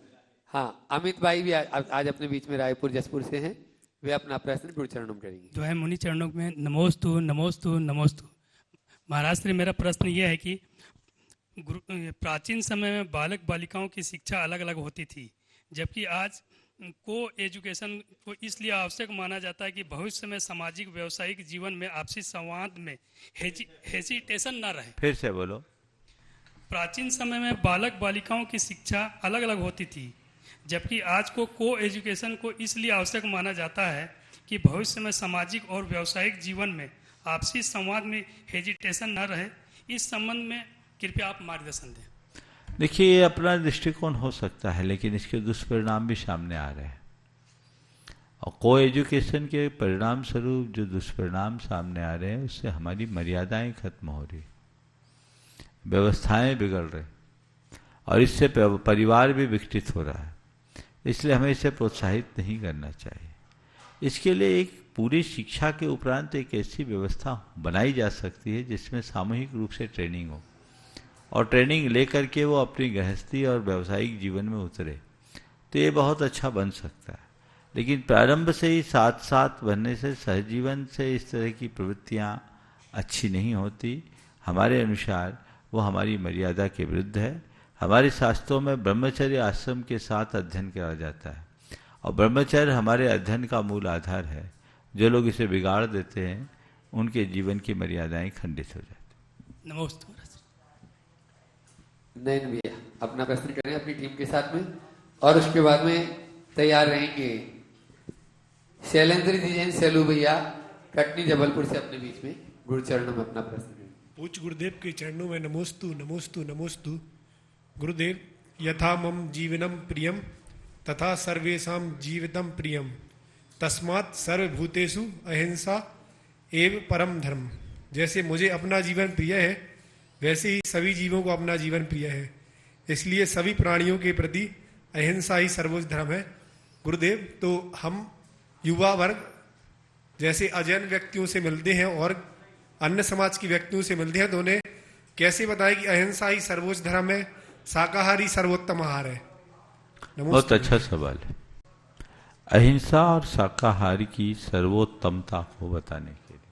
हाँ, अमित भाई भी आज अपने बीच में रायपुर जसपुर से हैं, वे अपना प्रश्न गुरु चरणों में करेंगे। जो है मुनि चरणों में नमोस्तु नमोस्तु नमोस्तु। महाराज श्री, मेरा प्रश्न यह है कि प्राचीन समय में बालक बालिकाओं की शिक्षा अलग अलग होती थी, जबकि आज को एजुकेशन को इसलिए आवश्यक माना जाता है कि भविष्य में सामाजिक व्यवसायिक जीवन में आपसी संवाद में हेजिटेशन न रहे। फिर से बोलो। प्राचीन समय में बालक बालिकाओं की शिक्षा अलग अलग होती थी, जबकि आज को एजुकेशन को इसलिए आवश्यक माना जाता है कि भविष्य में सामाजिक और व्यावसायिक जीवन में आपसी संवाद में हेजिटेशन न रहे। इस संबंध में कृपया आप मार्गदर्शन दें। देखिए, ये अपना दृष्टिकोण हो सकता है, लेकिन इसके दुष्परिणाम भी सामने आ रहे हैं और को एजुकेशन के परिणाम स्वरूप जो दुष्परिणाम सामने आ रहे हैं उससे हमारी मर्यादाएं खत्म हो रही, व्यवस्थाएं बिगड़ रही और इससे परिवार भी विकसित हो रहा है। इसलिए हमें इसे प्रोत्साहित नहीं करना चाहिए। इसके लिए एक पूरी शिक्षा के उपरांत एक ऐसी व्यवस्था बनाई जा सकती है जिसमें सामूहिक रूप से ट्रेनिंग हो और ट्रेनिंग लेकर के वो अपनी गृहस्थी और व्यावसायिक जीवन में उतरे, तो ये बहुत अच्छा बन सकता है। लेकिन प्रारंभ से ही साथ साथ बनने से सहजीवन से इस तरह की प्रवृत्तियाँ अच्छी नहीं होती। हमारे अनुसार वो हमारी मर्यादा के विरुद्ध है। हमारे शास्त्रों में ब्रह्मचर्य आश्रम के साथ अध्ययन किया जाता है और ब्रह्मचर्य हमारे अध्ययन का मूल आधार है। जो लोग इसे बिगाड़ देते हैं उनके जीवन की मर्यादाएं खंडित हो जाती हैं। नमस्ते महाराज। नयन भैया अपना प्रश्न करें अपनी टीम के साथ में, और उसके बाद में तैयार रहेंगे शैलेंद्र जी जैन सेलू भैया कटनी जबलपुर से अपने बीच में गुरु चरणों में अपना प्रश्न करें। पूज्य गुरुदेव के चरणों में नमोस्तु नमोस्तु नमोस्तु। गुरुदेव, यथा मम जीवनम प्रियम तथा सर्वेषां जीवितम प्रियम, तस्मात् सर्वभूतेषु अहिंसा एव परम धर्म। जैसे मुझे अपना जीवन प्रिय है, वैसे ही सभी जीवों को अपना जीवन प्रिय है, इसलिए सभी प्राणियों के प्रति अहिंसा ही सर्वोच्च धर्म है। गुरुदेव, तो हम युवा वर्ग जैसे अजैन व्यक्तियों से मिलते हैं और अन्य समाज की व्यक्तियों से मिलते हैं, तो उन्हें कैसे बताएं कि अहिंसा ही सर्वोच्च धर्म है, शाकाहारी सर्वोत्तम आहार है? बहुत अच्छा सवाल है। अहिंसा और शाकाहारी की सर्वोत्तमता को बताने के लिए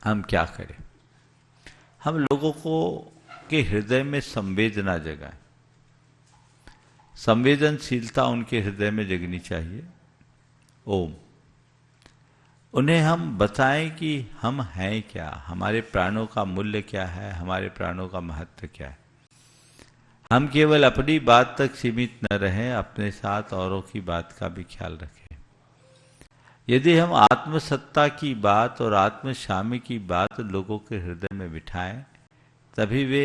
हम क्या करें? हम लोगों को के हृदय में संवेदना जगाएं। संवेदनशीलता उनके हृदय में जगनी चाहिए। ओम। उन्हें हम बताएं कि हम हैं क्या, हमारे प्राणों का मूल्य क्या है, हमारे प्राणों का महत्व क्या है। हम केवल अपनी बात तक सीमित न रहें, अपने साथ औरों की बात का भी ख्याल रखें। यदि हम आत्मसत्ता की बात और आत्मशामी की बात लोगों के हृदय में बिठाएं, तभी वे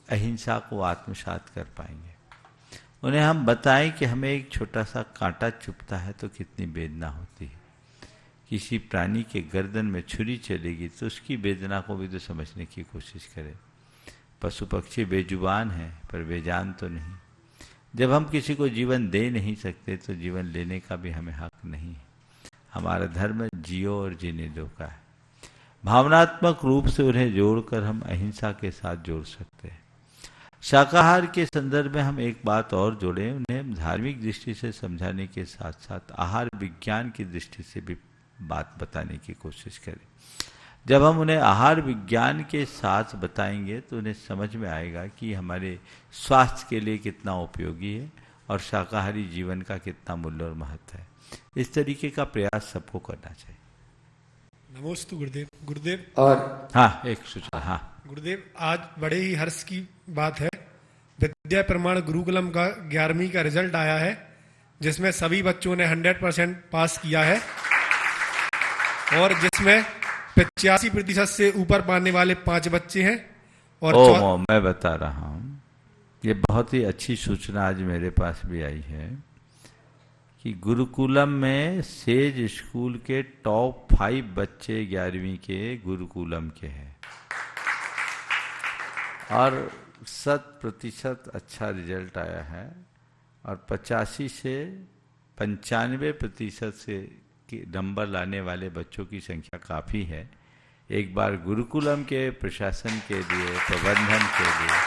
अहिंसा को आत्मसात कर पाएंगे। उन्हें हम बताएं कि हमें एक छोटा सा कांटा चुभता है तो कितनी वेदना होती है। किसी प्राणी के गर्दन में छुरी चलेगी तो उसकी वेदना को भी तो समझने की कोशिश करें। पशु पक्षी बेजुबान हैं पर बेजान तो नहीं। जब हम किसी को जीवन दे नहीं सकते तो जीवन लेने का भी हमें हक नहीं है। हमारा धर्म जियो और जीने दो का है। भावनात्मक रूप से उन्हें जोड़कर हम अहिंसा के साथ जोड़ सकते हैं। शाकाहार के संदर्भ में हम एक बात और जोड़ें, उन्हें धार्मिक दृष्टि से समझाने के साथ साथ आहार विज्ञान की दृष्टि से भी बात बताने की कोशिश करें। जब हम उन्हें आहार विज्ञान के साथ बताएंगे तो उन्हें समझ में आएगा कि हमारे स्वास्थ्य के लिए कितना उपयोगी है और शाकाहारी जीवन का कितना मूल्य और महत्व है। इस तरीके का प्रयास सबको करना चाहिए। नमोस्तु गुरुदेव। गुरुदेव, और हाँ एक सूचना। हाँ गुरुदेव, आज बड़े ही हर्ष की बात है, विद्या प्रमाण गुरुकुलम का 11वीं का रिजल्ट आया है, जिसमें सभी बच्चों ने 100% पास किया है और जिसमें 85% से ऊपर पाने वाले 5 बच्चे हैं। और मैं बता रहा हूँ, ये बहुत ही अच्छी सूचना आज मेरे पास भी आई है कि गुरुकुलम में सेज स्कूल के टॉप 5 बच्चे 11वीं के गुरुकुलम के हैं और 100% अच्छा रिजल्ट आया है और 85 से 95% से नंबर लाने वाले बच्चों की संख्या काफ़ी है। एक बार गुरुकुलम के प्रशासन के लिए, प्रबंधन के लिए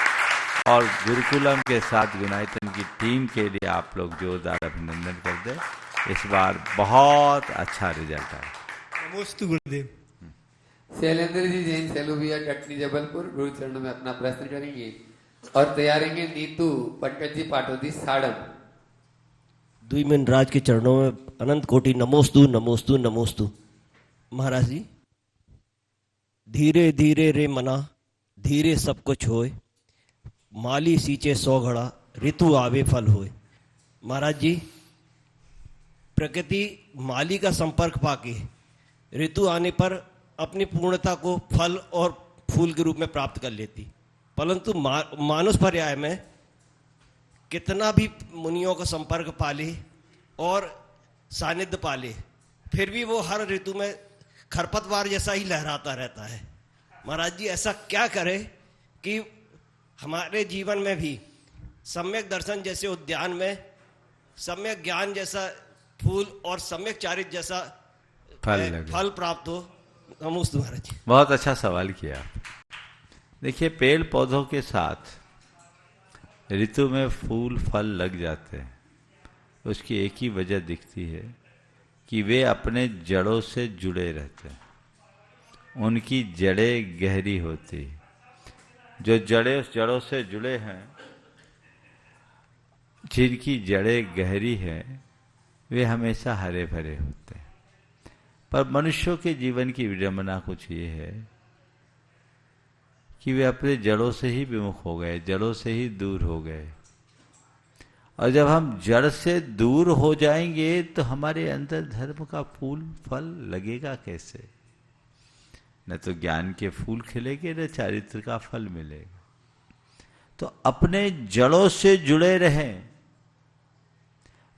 और गुरुकुलम के साथ गुणायतन की टीम के लिए आप लोग जोरदार अभिनंदन कर दें। इस बार बहुत अच्छा रिजल्ट आया। नमोस्तु गुरुदेव। शैलेंद्र जी जैन सेलूबिया कटनी जबलपुर गुरु चरणों में अपना प्रश्न करेंगे और तैयारेंगे नीतू पंकज जी पाटोदी साड़म। द्विमेन राज के चरणों में अनंत कोटि नमोस्तु नमोस्तु नमोस्तु। महाराज जी, धीरे धीरे रे मना धीरे सब कुछ होए, माली सींचे 100 घड़ा ऋतु आवे फल होए। महाराज जी, प्रकृति माली का संपर्क पाके ऋतु आने पर अपनी पूर्णता को फल और फूल के रूप में प्राप्त कर लेती, परंतु मानुष पर्याय में कितना भी मुनियों का संपर्क पाले और सानिध्य पाले, फिर भी वो हर ऋतु में खरपतवार जैसा ही लहराता रहता है। महाराज जी, ऐसा क्या करे कि हमारे जीवन में भी सम्यक दर्शन जैसे उद्यान में सम्यक ज्ञान जैसा फूल और सम्यक चारित्र जैसा फल प्राप्त हो। नमोस्तु महाराज जी। बहुत अच्छा सवाल किया। देखिए, पेड़ पौधों के साथ ऋतु में फूल फल लग जाते हैं, उसकी एक ही वजह दिखती है कि वे अपने जड़ों से जुड़े रहते हैं। उनकी जड़ें गहरी होती हैं। जो जड़ों से जुड़े हैं, जिनकी जड़ें गहरी हैं, वे हमेशा हरे भरे होते हैं। पर मनुष्यों के जीवन की विडंबना कुछ ये है कि वे अपने जड़ों से ही विमुख हो गए, जड़ों से ही दूर हो गए। और जब हम जड़ से दूर हो जाएंगे तो हमारे अंदर धर्म का फूल फल लगेगा कैसे? न तो ज्ञान के फूल खिलेंगे, न चारित्र का फल मिलेगा। तो अपने जड़ों से जुड़े रहें,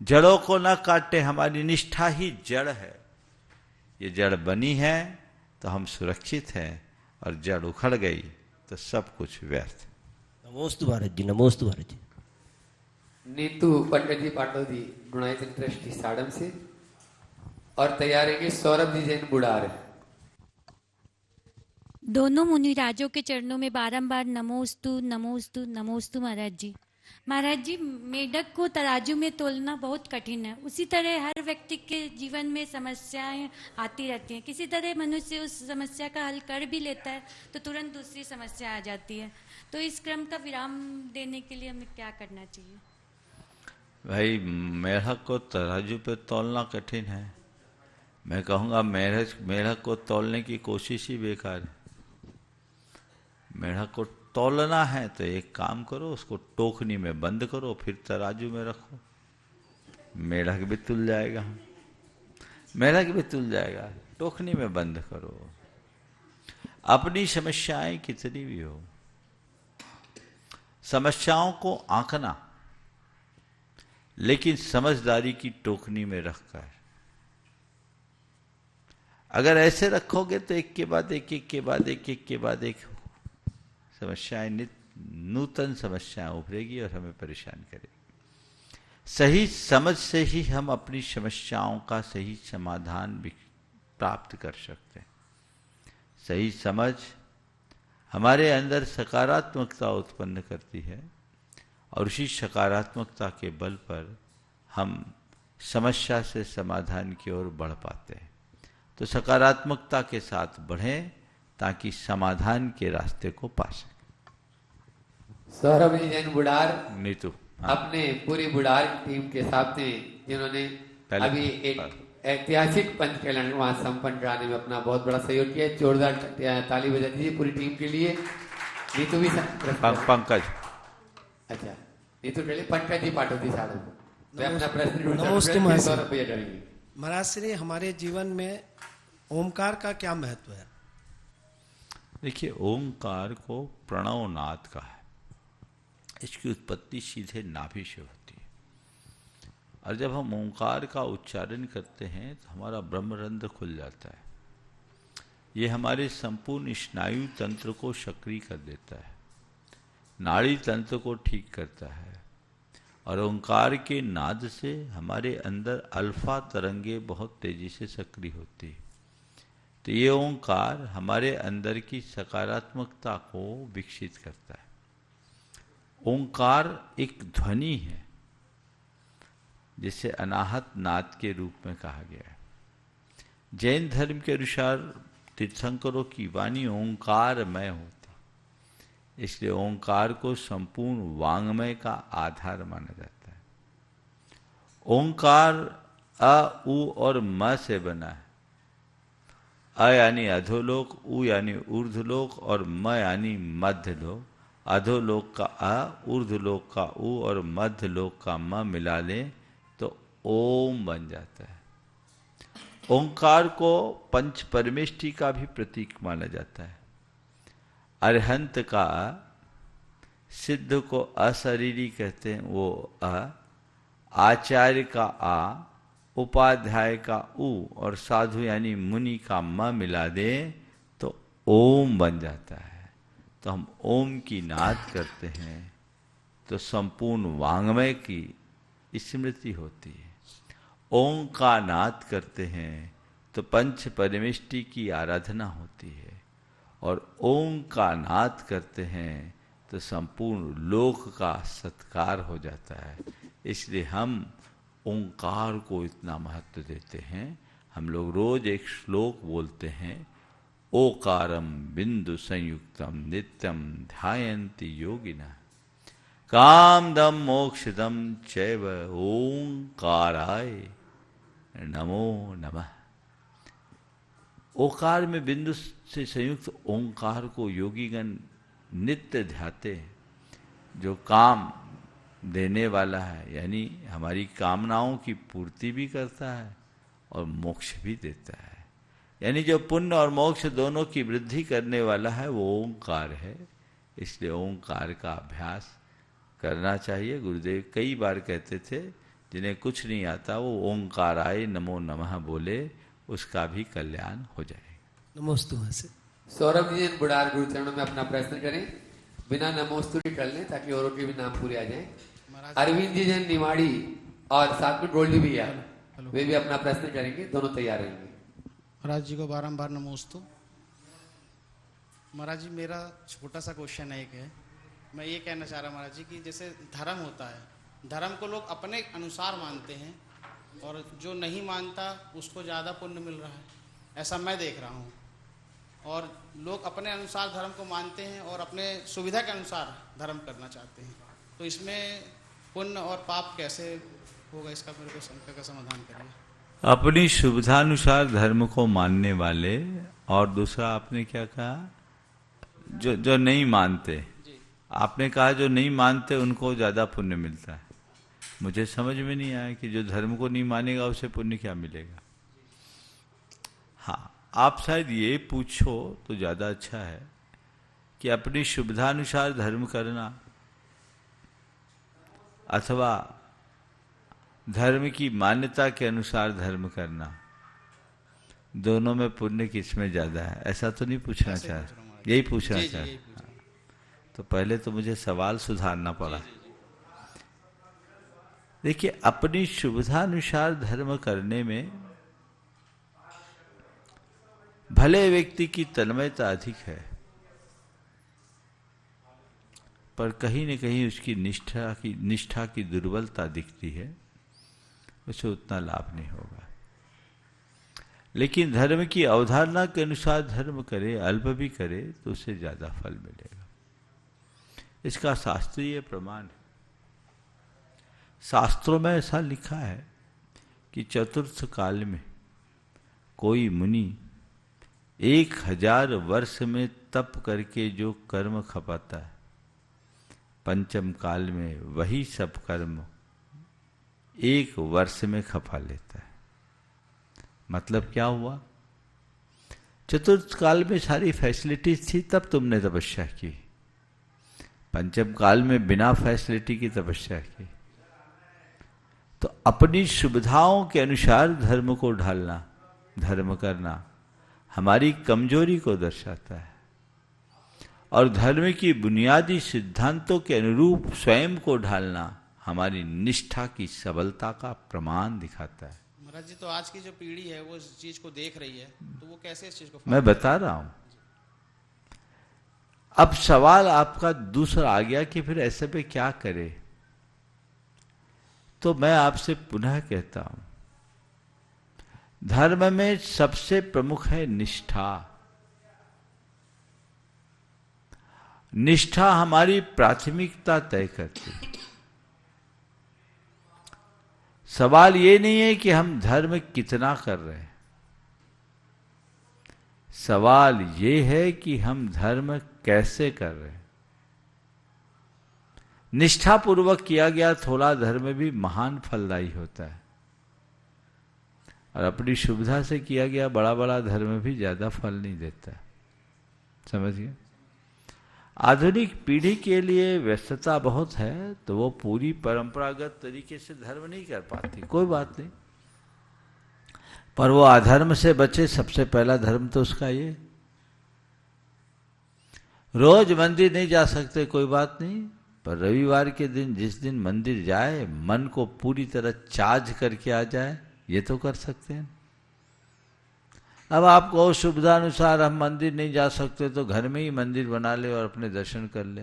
जड़ों को न काटें। हमारी निष्ठा ही जड़ है। ये जड़ बनी है तो हम सुरक्षित हैं, और जड़ उखड़ गई तो सब कुछ व्यर्थ। नमोस्तु भारत जी, नमोस्तु भारत जी। नीतू पंडित जी पाटोदी गुणायतन ट्रस्टी साड़म से, और तैयार है सौरभ जी जैन बुढ़ार। दोनों मुनिराजों के चरणों में बारंबार नमोस्तु नमोस्तु नमोस्तु महाराज जी। महाराज जी, मेढक को तराजू में तोलना बहुत कठिन है। उसी तरह हर व्यक्ति के जीवन में समस्याएं आती रहती हैं। किसी तरह मनुष्य उस समस्या का हल कर भी लेता है तो तुरंत दूसरी समस्या आ जाती है। तो इस क्रम का विराम देने के लिए हमें क्या करना चाहिए? भाई, मेढक को तराजू पे तोलना कठिन है। मैं कहूँगा मेढक को तोलने की कोशिश ही बेकार है। मेढक को तोलना है तो एक काम करो, उसको टोकनी में बंद करो, फिर तराजू में रखो। मेढक भी तुल जाएगा, मेढक भी तुल जाएगा। टोकनी में बंद करो। अपनी समस्याएं कितनी भी हो, समस्याओं को आंकना, लेकिन समझदारी की टोकनी में रखकर। अगर ऐसे रखोगे तो एक के बाद एक, एक के बाद एक, एक के बाद एक समस्याएं, नूतन समस्याएं उभरेगी और हमें परेशान करेगी। सही समझ से ही हम अपनी समस्याओं का सही समाधान प्राप्त कर सकते हैं। सही समझ हमारे अंदर सकारात्मकता उत्पन्न करती है, और उसी सकारात्मकता के बल पर हम समस्या से समाधान की ओर बढ़ पाते हैं। तो सकारात्मकता के साथ बढ़ें ताकि समाधान के रास्ते को पा सके। सौरभ जी जैन बुढ़ार नीतू अपने पूरी बुढ़ार टीम के साथ हैं, जिन्होंने अभी एक ऐतिहासिक पंचकल्याण वहां संपन्न कराने में अपना बहुत बड़ा सहयोग किया है। जोरदार ताली बजा दीजिए पूरी टीम के लिए। नीतू भी पंकज, अच्छा नीतू के लिए पंकज जी पाटोदी साहब अपना प्रश्न नमस्ते महाराज श्री। हमारे जीवन में ओमकार का क्या महत्व है? देखिए, ओंकार को प्रणवनाद का है। इसकी उत्पत्ति सीधे नाभि से होती है, और जब हम ओंकार का उच्चारण करते हैं तो हमारा ब्रह्मरंध्र खुल जाता है। ये हमारे संपूर्ण स्नायु तंत्र को सक्रिय कर देता है, नाड़ी तंत्र को ठीक करता है, और ओंकार के नाद से हमारे अंदर अल्फा तरंगे बहुत तेजी से सक्रिय होती है। तो ये ओंकार हमारे अंदर की सकारात्मकता को विकसित करता है। ओंकार एक ध्वनि है, जिसे अनाहत नाद के रूप में कहा गया है। जैन धर्म के अनुसार तीर्थंकरों की वाणी ओंकारमय होती, इसलिए ओंकार को संपूर्ण वांग्मय का आधार माना जाता है। ओंकार अ, उ और म से बना है। अ यानी अधोलोक, उ यानी ऊर्ध्वलोक, और म यानी मध्यलोक। अधोलोक का अ, ऊर्ध्वलोक का उ और मध्यलोक का म मिला लें तो ओम बन जाता है। ओंकार को पंच परमेष्टि का भी प्रतीक माना जाता है। अरहंत का सिद्ध को अशरीरी कहते हैं, वो अ, आचार्य का आ, उपाध्याय का उ, और साधु यानी मुनि का म मिला दें तो ओम बन जाता है। तो हम ओम की नाद करते हैं तो संपूर्ण वांग्मय की स्मृति होती है। ओम का नाद करते हैं तो पंच परमेष्टि की आराधना होती है, और ओम का नाद करते हैं तो संपूर्ण लोक का सत्कार हो जाता है। इसलिए हम ओंकार को इतना महत्व देते हैं। हम लोग रोज एक श्लोक बोलते हैं, ओकारम बिंदु संयुक्तम नित्यम ध्यायन्ति योगिनः कामदम मोक्षदम चैव ओंकाराय नमो नमः। ओकार में बिंदु से संयुक्त ओंकार को योगीगण नित्य ध्याते हैं, जो काम देने वाला है, यानी हमारी कामनाओं की पूर्ति भी करता है और मोक्ष भी देता है, यानी जो पुण्य और मोक्ष दोनों की वृद्धि करने वाला है वो ओंकार है। इसलिए ओंकार का अभ्यास करना चाहिए। गुरुदेव कई बार कहते थे जिन्हें कुछ नहीं आता वो ओंकाराय नमो नमः बोले, उसका भी कल्याण हो जाएगा। नमोस्तु से सौरभ जी बुढ़ार गुरु चरणों में अपना प्रश्न करें, बिना नमोस्तु भी कर लें ताकि औरों के भी नाम पूरे आ जाएं। अरविंद जी जैन निवाड़ी और साथ में गोल्डी भैया वे भी अपना प्रश्न करेंगे, दोनों तैयार रहेंगे। महाराज जी को बारंबार नमोस्तु। महाराज जी मेरा छोटा सा क्वेश्चन एक है, मैं ये कहना चाह रहा महाराज जी कि जैसे धर्म होता है, धर्म को लोग अपने अनुसार मानते हैं और जो नहीं मानता उसको ज़्यादा पुण्य मिल रहा है, ऐसा मैं देख रहा हूँ। और लोग अपने अनुसार धर्म को मानते हैं और अपने सुविधा के अनुसार धर्म करना चाहते हैं, तो इसमें पुण्य और पाप कैसे होगा, इसका मेरे को शंका का समाधान करिए। अपनी सुविधानुसार धर्म को मानने वाले, और दूसरा आपने क्या कहा, जो नहीं मानते, आपने कहा जो नहीं मानते उनको ज्यादा पुण्य मिलता है। मुझे समझ में नहीं आया कि जो धर्म को नहीं मानेगा उसे पुण्य क्या मिलेगा। हाँ, आप शायद ये पूछो तो ज्यादा अच्छा है कि अपनी सुविधानुसार धर्म करना अथवा धर्म की मान्यता के अनुसार धर्म करना, दोनों में पुण्य किसमें ज्यादा है, ऐसा तो नहीं पूछना चाह, यही पूछना चाह। तो पहले तो मुझे सवाल सुधारना पड़ा। देखिए, अपनी सुविधानुसार धर्म करने में भले व्यक्ति की तन्मयता अधिक है, पर कहीं न कहीं उसकी निष्ठा की दुर्बलता दिखती है, उसे उतना लाभ नहीं होगा। लेकिन धर्म की अवधारणा के अनुसार धर्म करे, अल्प भी करे, तो उसे ज्यादा फल मिलेगा। इसका शास्त्रीय प्रमाण है। शास्त्रों में ऐसा लिखा है कि चतुर्थ काल में कोई मुनि 1000 वर्ष में तप करके जो कर्म खपाता है, पंचम काल में वही सब कर्म 1 वर्ष में खपा लेता है। मतलब क्या हुआ, चतुर्थ काल में सारी फैसिलिटीज थी तब तुमने तपस्या की, पंचम काल में बिना फैसिलिटी की तपस्या की। तो अपनी सुविधाओं के अनुसार धर्म को ढालना, धर्म करना हमारी कमजोरी को दर्शाता है, और धर्म की बुनियादी सिद्धांतों के अनुरूप स्वयं को ढालना हमारी निष्ठा की सबलता का प्रमाण दिखाता है। महाराज जी, तो आज की जो पीढ़ी है वो इस चीज को देख रही है, तो वो कैसे इस चीज को, मैं बता रहा हूं। अब सवाल आपका दूसरा आ गया कि फिर ऐसे पे क्या करे, तो मैं आपसे पुनः कहता हूं, धर्म में सबसे प्रमुख है निष्ठा। निष्ठा हमारी प्राथमिकता तय करती है। सवाल ये नहीं है कि हम धर्म कितना कर रहे हैं, सवाल ये है कि हम धर्म कैसे कर रहे हैं। निष्ठापूर्वक किया गया थोड़ा धर्म भी महान फलदायी होता है, और अपनी सुविधा से किया गया बड़ा बड़ा धर्म भी ज्यादा फल नहीं देता है। समझिए, आधुनिक पीढ़ी के लिए व्यस्तता बहुत है, तो वो पूरी परंपरागत तरीके से धर्म नहीं कर पाती, कोई बात नहीं, पर वो अधर्म से बचे। सबसे पहला धर्म तो उसका ये, रोज मंदिर नहीं जा सकते कोई बात नहीं, पर रविवार के दिन जिस दिन मंदिर जाए, मन को पूरी तरह चार्ज करके आ जाए, ये तो कर सकते हैं। अब आपको सुविधा अनुसार हम मंदिर नहीं जा सकते तो घर में ही मंदिर बना ले और अपने दर्शन कर ले,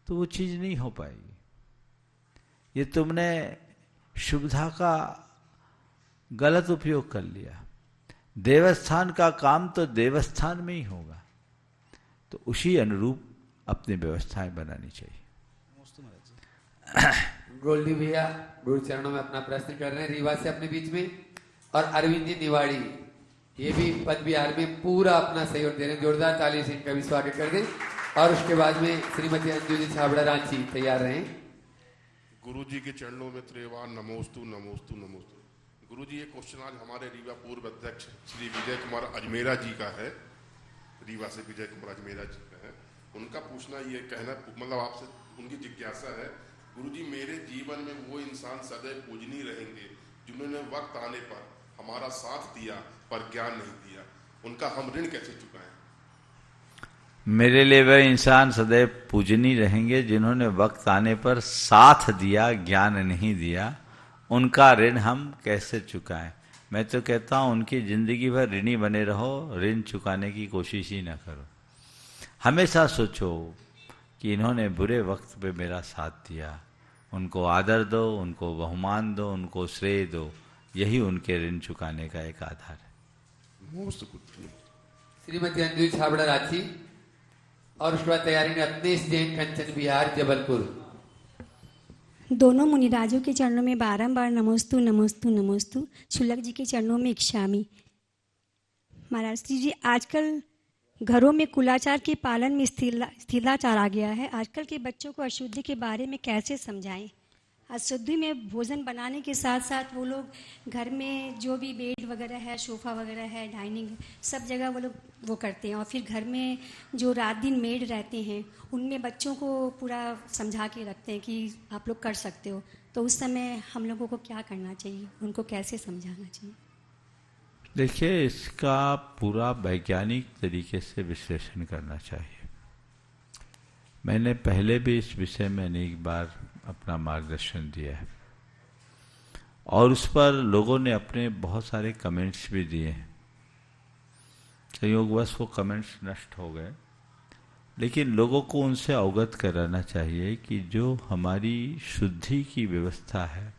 तो वो चीज नहीं हो पाएगी। ये तुमने सुविधा का गलत उपयोग कर लिया। देवस्थान का काम तो देवस्थान में ही होगा, तो उसी अनुरूप अपनी व्यवस्थाएं बनानी चाहिए। गोल्डी भैया गुरु चरणों में अपना प्रश्न कर रहे हैं रीवा से अपने बीच में, और अरविंद जी निवाड़ी ये भी पद विहार में पूरा अपना सहयोग दे रहे हैं। जोरदार ताली से इनका भी स्वागत कर दें। और उसके बाद में श्रीमती अंजू जी छाबड़ा रांची तैयार रहें। गुरु जी के चरणों में त्रेवा नमोस्तु नमोस्तु नमोस्तु। गुरु जी, ये क्वेश्चन आज हमारे रीवा पूर्व अध्यक्ष श्री विजय कुमार अजमेरा जी का है। रीवा से विजय कुमार अजमेरा जी का है। उनका पूछना ये कहना, मतलब आपसे उनकी जिज्ञासा है, गुरु जी मेरे जीवन में वो इंसान सदैव पूजनीय रहेंगे जिन्होंने वक्त आने पर हमारा साथ दिया पर ज्ञान नहीं दिया, उनका हम ऋण कैसे चुकाएं? मेरे लिए वह इंसान सदैव पूजनीय रहेंगे जिन्होंने वक्त आने पर साथ दिया, ज्ञान नहीं दिया, उनका ऋण हम कैसे चुकाएं? मैं तो कहता हूं उनकी जिंदगी भर ऋणी बने रहो, ऋण चुकाने की कोशिश ही ना करो। हमेशा सोचो कि इन्होंने बुरे वक्त पे मेरा साथ दिया, उनको आदर दो, उनको बहुमान दो, उनको श्रेय दो, यही उनके ऋण चुकाने का एक आधार है। श्रीमती अंजू छाबड़ा रांची और उसके बाद तैयारी में रत्नेश जैन कंचन विहार जबलपुर। दोनों मुनिराजों के चरणों में बारंबार नमोस्तु नमोस्तु नमोस्तु। शुल्लक जी के चरणों में इक्षामी। महाराज जी, आजकल घरों में कुलाचार के पालन में स्थिलाचार आ गया है। आजकल के बच्चों को अशुद्धि के बारे में कैसे समझाएं? अशुद्धि में भोजन बनाने के साथ साथ वो लोग घर में जो भी बेड वगैरह है, सोफ़ा वगैरह है, डाइनिंग, सब जगह वो लोग वो करते हैं। और फिर घर में जो रात दिन मेड रहते हैं उनमें बच्चों को पूरा समझा के रखते हैं कि आप लोग कर सकते हो। तो उस समय हम लोगों को क्या करना चाहिए, उनको कैसे समझाना चाहिए? देखिए, इसका पूरा वैज्ञानिक तरीके से विश्लेषण करना चाहिए। मैंने पहले भी इस विषय में अनेक बार अपना मार्गदर्शन दिया है और उस पर लोगों ने अपने बहुत सारे कमेंट्स भी दिए हैं। संयोगवश वो कमेंट्स नष्ट हो गए, लेकिन लोगों को उनसे अवगत कराना चाहिए कि जो हमारी शुद्धि की व्यवस्था है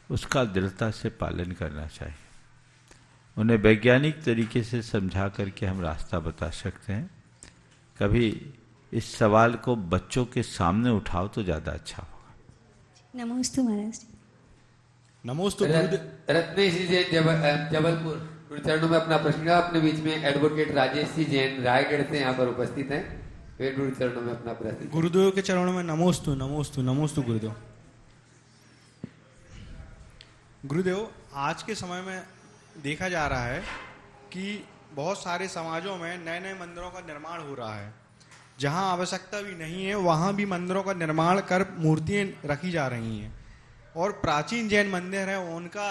उसका दृढ़ता से पालन करना चाहिए। उन्हें वैज्ञानिक तरीके से समझा करके हम रास्ता बता सकते हैं। कभी इस सवाल को बच्चों के सामने उठाओ तो ज्यादा अच्छा होगा। नमोस्तु महाराज। नमोस्तु। रत्नेश जी जैन जबलपुर चरणों में अपना प्रश्न का अपने बीच में एडवोकेट राजेश जी जैन रायगढ़ से यहाँ पर उपस्थित हैं। वे गुरु चरणों में अपना प्रश्न। गुरुदेव के चरणों में नमोस्तु नमोस्तु नमोस्तु। गुरुदेव, गुरुदेव, आज के समय में देखा जा रहा है कि बहुत सारे समाजों में नए नए मंदिरों का निर्माण हो रहा है। जहां आवश्यकता भी नहीं है वहां भी मंदिरों का निर्माण कर मूर्तियां रखी जा रही हैं और प्राचीन जैन मंदिर है उनका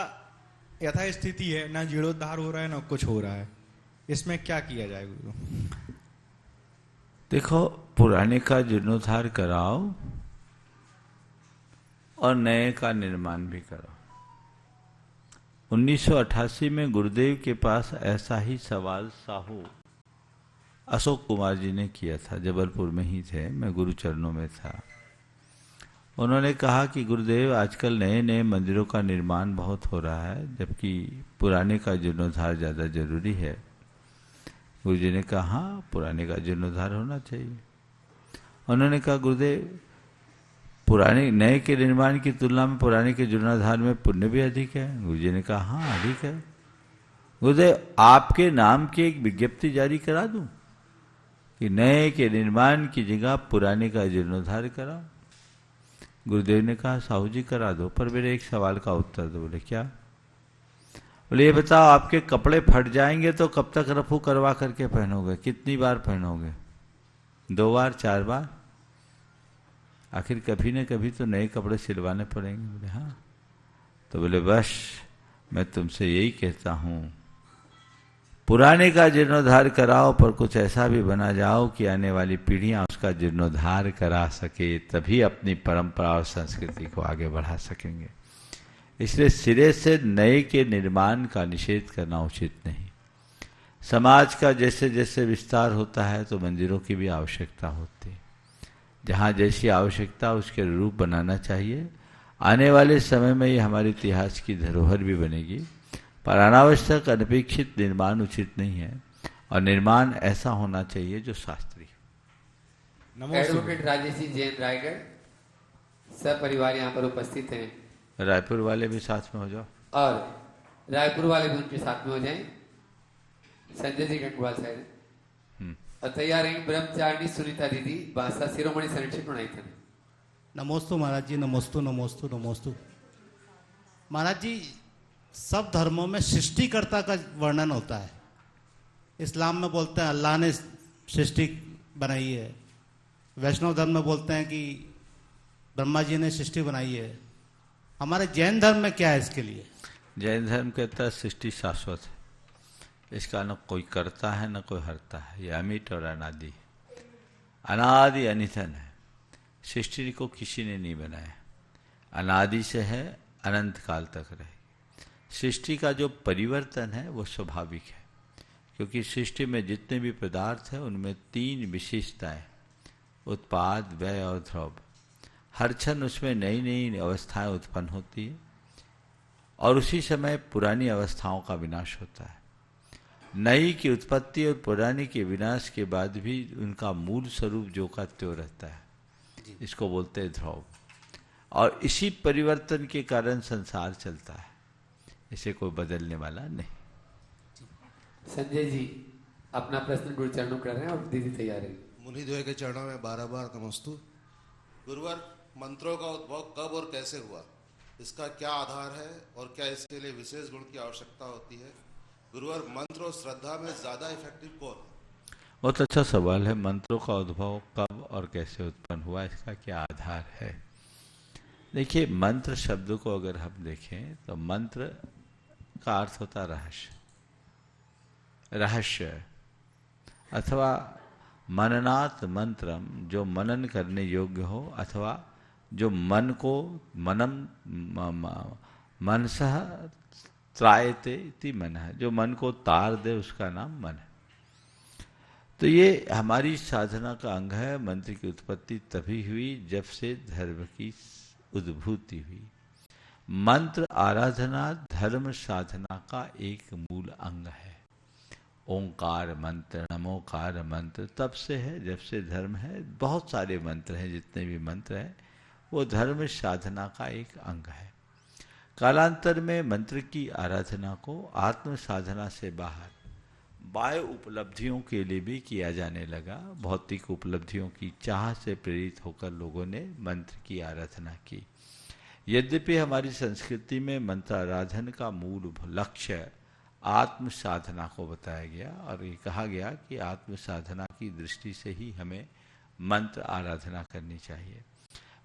यथास्थिति है, ना जीर्णोद्धार हो रहा है ना कुछ हो रहा है। इसमें क्या किया जाए गुरु? देखो, पुराने का जीर्णोद्धार कराओ और नए का निर्माण भी कराओ। 1988 में गुरुदेव के पास ऐसा ही सवाल साहू अशोक कुमार जी ने किया था। जबलपुर में ही थे, मैं गुरु चरणों में था। उन्होंने कहा कि गुरुदेव, आजकल नए नए मंदिरों का निर्माण बहुत हो रहा है जबकि पुराने का जीर्णोद्धार ज़्यादा जरूरी है। गुरु जी ने कहा हाँ, पुराने का जीर्णोद्धार होना चाहिए। उन्होंने कहा गुरुदेव, पुराने नए के निर्माण की तुलना में पुराने के जीर्णोद्धार में पुण्य भी अधिक है। गुरु जी ने कहा हाँ, अधिक है। गुरुदेव, आपके नाम की एक विज्ञप्ति जारी करा दूं कि नए के निर्माण की जगह पुराने का जीर्णोद्धार कराओ। गुरुदेव ने कहा साहू जी करा दो, पर मेरे एक सवाल का उत्तर दो। बोले क्या? बोले ये बताओ, आपके कपड़े फट जाएंगे तो कब तक रफू करवा करके पहनोगे? कितनी बार पहनोगे? 2 बार 4 बार? आखिर कभी न कभी तो नए कपड़े सिलवाने पड़ेंगे। बोले हाँ। तो बोले बस मैं तुमसे यही कहता हूं, पुराने का जीर्णोद्धार कराओ पर कुछ ऐसा भी बना जाओ कि आने वाली पीढ़ियां उसका जीर्णोद्धार करा सके, तभी अपनी परंपरा और संस्कृति को आगे बढ़ा सकेंगे। इसलिए सिरे से नए के निर्माण का निषेध करना उचित नहीं। समाज का जैसे जैसे विस्तार होता है तो मंदिरों की भी आवश्यकता होती है। जहाँ जैसी आवश्यकता उसके रूप बनाना चाहिए। आने वाले समय में ये हमारे इतिहास की धरोहर भी बनेगी, पर अनावश्यक अनपेक्षित निर्माण उचित नहीं है और निर्माण ऐसा होना चाहिए जो शास्त्रीय। एडवोकेट राजेश जी जैन रायगढ़, सब परिवार यहाँ पर उपस्थित हैं। रायपुर वाले भी साथ में हो जाओ और रायपुर वाले भी उनके साथ में हो जाएं। संजय जी गंगवाल साहब। तैयार हैं ब्रह्मचारिणी सुनीता दीदी भाषा शिरोमणि संरक्षक नायकन। नमोस्तु महाराज जी, नमोस्तु नमोस्तु नमोस्तु। महाराज जी, सब धर्मों में सृष्टिकर्ता का वर्णन होता है। इस्लाम में बोलते हैं अल्लाह ने सृष्टि बनाई है, वैष्णव धर्म में बोलते हैं कि ब्रह्मा जी ने सृष्टि बनाई है। हमारे जैन धर्म में क्या है इसके लिए? जैन धर्म कहता है सृष्टि शाश्वत है, इसका न कोई करता है न कोई हरता है, ये अमिट और अनादि है, अनादि अनिधन है। सृष्टि को किसी ने नहीं बनाया, अनादि से है, अनंत काल तक रहे। सृष्टि का जो परिवर्तन है वो स्वाभाविक है, क्योंकि सृष्टि में जितने भी पदार्थ हैं उनमें 3 विशेषताएं, उत्पाद, व्यय और ध्रुव। हर क्षण उसमें नई नई अवस्थाएं उत्पन्न होती है और उसी समय पुरानी अवस्थाओं का विनाश होता है। नई की उत्पत्ति और पुरानी के विनाश के बाद भी उनका मूल स्वरूप जो का त्यों रहता है, इसको बोलते हैं ध्रुव। और इसी परिवर्तन के कारण संसार चलता है, इसे कोई बदलने वाला नहीं। संजय जी अपना प्रश्न गुरु चरणों कर रहे हैं और दीदी तैयार है। मुनिद्वय के चरणों में 12 बार नमस्तु। गुरुवर, मंत्रों का उद्भव कब और कैसे हुआ, इसका क्या आधार है और क्या इसके लिए विशेष गुण की आवश्यकता होती है? गुरुवर, मंत्र और श्रद्धा में ज्यादा इफेक्टिव कौन है? बहुत अच्छा सवाल है। मंत्रों का उद्भव कब और कैसे उत्पन्न हुआ, इसका क्या आधार है? देखिए, मंत्र शब्द को अगर हम देखें तो मंत्र का अर्थ होता रहस्य, रहस्य अथवा मननात् मंत्रम, जो मनन करने योग्य हो अथवा जो मन को मनसः त्रायते इति मन है, जो मन को तार दे उसका नाम मन है। तो ये हमारी साधना का अंग है। मंत्र की उत्पत्ति तभी हुई जब से धर्म की उद्भूति हुई। मंत्र आराधना धर्म साधना का एक मूल अंग है। ओंकार मंत्र, नमोकार मंत्र तब से है जब से धर्म है। बहुत सारे मंत्र हैं, जितने भी मंत्र हैं वो धर्म साधना का एक अंग है। कालांतर में मंत्र की आराधना को आत्म साधना से बाहर बाह्य उपलब्धियों के लिए भी किया जाने लगा। भौतिक उपलब्धियों की चाह से प्रेरित होकर लोगों ने मंत्र की आराधना की। यद्यपि हमारी संस्कृति में मंत्र आराधन का मूल लक्ष्य आत्म साधना को बताया गया और ये कहा गया कि आत्म साधना की दृष्टि से ही हमें मंत्र आराधना करनी चाहिए।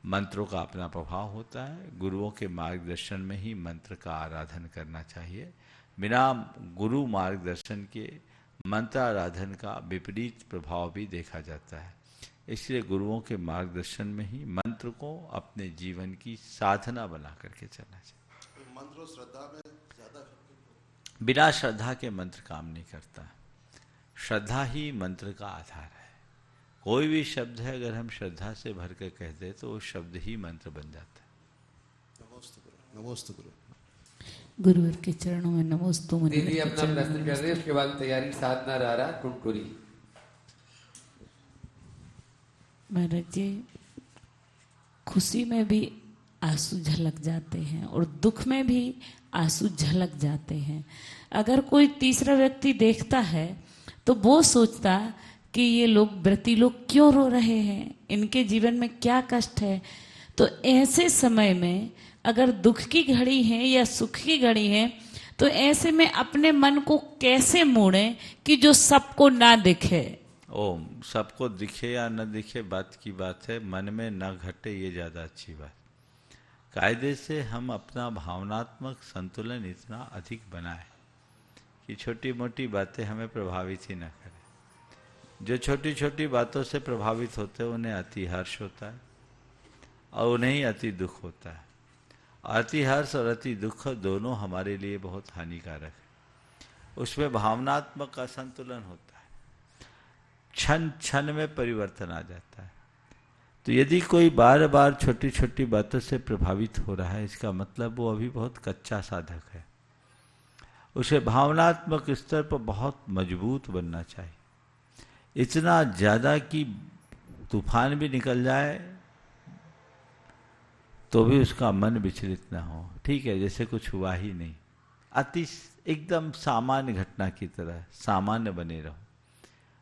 मंत्रों का अपना प्रभाव होता है। गुरुओं के मार्गदर्शन में ही मंत्र का आराधन करना चाहिए। बिना गुरु मार्गदर्शन के मंत्र आराधन का विपरीत प्रभाव भी देखा जाता है। इसलिए गुरुओं के मार्गदर्शन में ही मंत्र को अपने जीवन की साधना बना करके चलना चाहिए। मंत्र और श्रद्धा में ज्यादा बिना श्रद्धा के मंत्र काम नहीं करता। श्रद्धा ही मंत्र का आधार है। कोई भी शब्द है अगर हम श्रद्धा से भर कर कह दे तो वो शब्द ही मंत्र बन जाता है। नमोस्तु गुरु। गुरुवर के चरणों में नमोस्तु। दीदी अपना प्रश्न कर रहे हैं, उसके बाद तैयारी साधना रारा कुंकुरी। महाराज जी, खुशी में भी आंसू झलक जाते हैं और दुख में भी आंसू झलक जाते हैं। अगर कोई तीसरा व्यक्ति देखता है तो वो सोचता कि ये लोग व्रती लोग क्यों रो रहे हैं, इनके जीवन में क्या कष्ट है। तो ऐसे समय में अगर दुख की घड़ी है या सुख की घड़ी है तो ऐसे में अपने मन को कैसे मोड़ें कि जो सबको ना दिखे। ओम, सबको दिखे या न दिखे बात की बात है, मन में न घटे ये ज़्यादा अच्छी बात। कायदे से हम अपना भावनात्मक संतुलन इतना अधिक बनाएं कि छोटी मोटी बातें हमें प्रभावित ही न करें। जो छोटी छोटी बातों से प्रभावित होते हैं उन्हें अति हर्ष होता है और उन्हें ही अति दुख होता है। अति हर्ष और अति दुख दोनों हमारे लिए बहुत हानिकारक है। उसमें भावनात्मक असंतुलन होता है, क्षण क्षण में परिवर्तन आ जाता है। तो यदि कोई बार बार छोटी छोटी बातों से प्रभावित हो रहा है, इसका मतलब वो अभी बहुत कच्चा साधक है। उसे भावनात्मक स्तर पर बहुत मजबूत बनना चाहिए, इतना ज़्यादा कि तूफान भी निकल जाए तो भी उसका मन विचलित ना हो। ठीक है, जैसे कुछ हुआ ही नहीं, अति एकदम सामान्य घटना की तरह सामान्य बने रहो।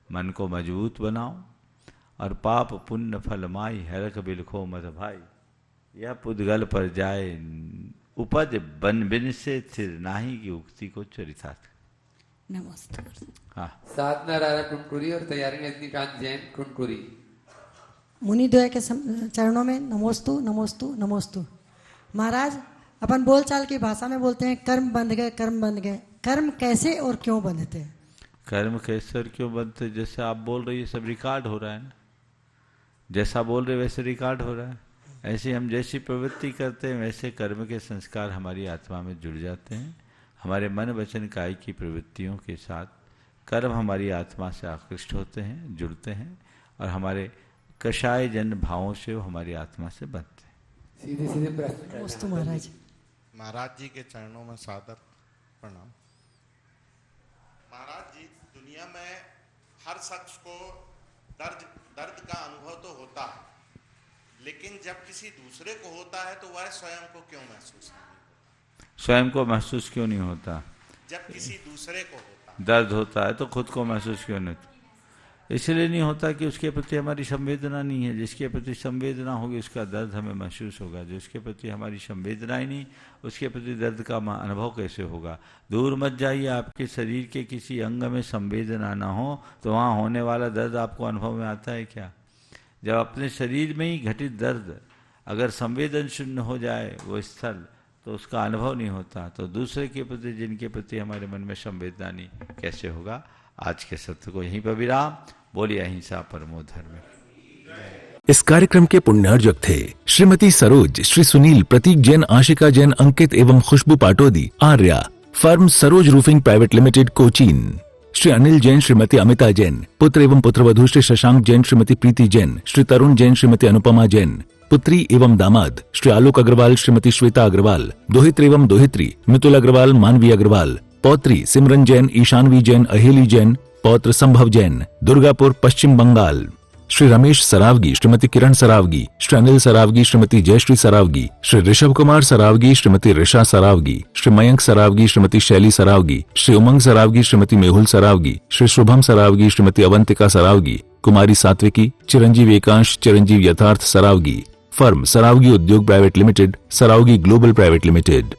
मन को मजबूत बनाओ और पाप पुण्य फल माई हरख बिलखो मत भाई, यह पुद्गल पर जाए उपज बन बिन से थिर नाही की उक्ति को चरितार्थ। नमस्ते। हाँ, साधना रारा कुंकुरी और तैयारी रजनीकांत जैन कुंकुरी। मुनिद्वय के चरणों में नमोस्तु नमोस्तु नमोस्तु। महाराज, अपन बोलचाल की भाषा में बोलते हैं कर्म बंध गए, कर्म बंध गए। कर्म कैसे और क्यों बंधते हैं? कर्म कैसे और क्यों बनते? जैसे आप बोल रहे, ये सब रिकॉर्ड हो रहा है ना, जैसा बोल रहे वैसे रिकॉर्ड हो रहा है। ऐसे हम जैसी प्रवृत्ति करते हैं वैसे कर्म के संस्कार हमारी आत्मा में जुड़ जाते हैं। हमारे मन वचन काय की प्रवृत्तियों के साथ कर्म हमारी आत्मा से आकृष्ट होते हैं, जुड़ते हैं और हमारे कषाय जन भावों से वो हमारी आत्मा से बनते हैं। सीधे सीधे प्रश्न महाराज। महाराज जी के चरणों में सादर प्रणाम। महाराज जी, दुनिया में हर शख्स को दर्द का अनुभव तो होता है, लेकिन जब किसी दूसरे को होता है तो वह स्वयं को क्यों महसूस नहीं होता? स्वयं को महसूस क्यों नहीं होता? जब किसी दूसरे को होता है दर्द होता है तो खुद को महसूस क्यों नहीं होता? इसलिए नहीं होता कि उसके प्रति हमारी संवेदना नहीं है। जिसके प्रति संवेदना होगी उसका दर्द हमें महसूस होगा। जिसके प्रति हमारी संवेदना ही नहीं, उसके प्रति दर्द का अनुभव कैसे होगा? दूर मत जाइए, आपके शरीर के किसी अंग में संवेदना ना हो तो वहाँ होने वाला दर्द आपको अनुभव में आता है क्या? जब अपने शरीर में ही घटित दर्द अगर संवेदन शून्य हो जाए वो स्थल, तो उसका अनुभव नहीं होता, तो दूसरे के प्रति जिनके प्रति हमारे मन में संवेदना नहीं कैसे होगा? आज के सत्र को यहीं पर विराम। बोलिए अहिंसा परमो धर्म। इस कार्यक्रम के पुण्यार्जक थे श्रीमती सरोज, श्री सुनील, प्रतीक जैन, आशिका जैन, अंकित एवं Khushboo Patodi, Arya, firm Saroj roofing private limited, Cochin. Shri Anil Jain, Shrimati Amita Jain, पुत्र एवं पुत्रवधू श्री शशांक जैन, श्रीमती प्रीति जैन, श्री तरुण जैन, श्रीमती अनुपमा जैन, पुत्री एवं दामाद श्री आलोक अग्रवाल, श्रीमती श्वेता अग्रवाल, दोहित्र एवं दोहित्री मितुल अग्रवाल, मानवी अग्रवाल, पौत्री सिमरन जैन, ईशानवी जैन, अहेली जैन, पौत्र संभव जैन, दुर्गापुर पश्चिम बंगाल। श्री रमेश सरावगी, श्रीमती किरण सरावगी, श्री अनिल सरावगी, श्रीमती जयश्री सरावगी, श्री ऋषभ कुमार सरावगी, श्रीमती ऋषा सरावगी, श्री मयंक सरावगी, श्रीमती शैली सरावगी, श्री उमंग सरावगी, श्रीमती मेहुल सरावगी, श्री शुभम सरावगी, श्रीमती अवंतिका सरावगी, कुमारी सात्विकी, चिरंजीव एकांश, चिरंजीव यथार्थ Saraogi. Firm Saraogi Udyog private limited, Saraogi global private limited.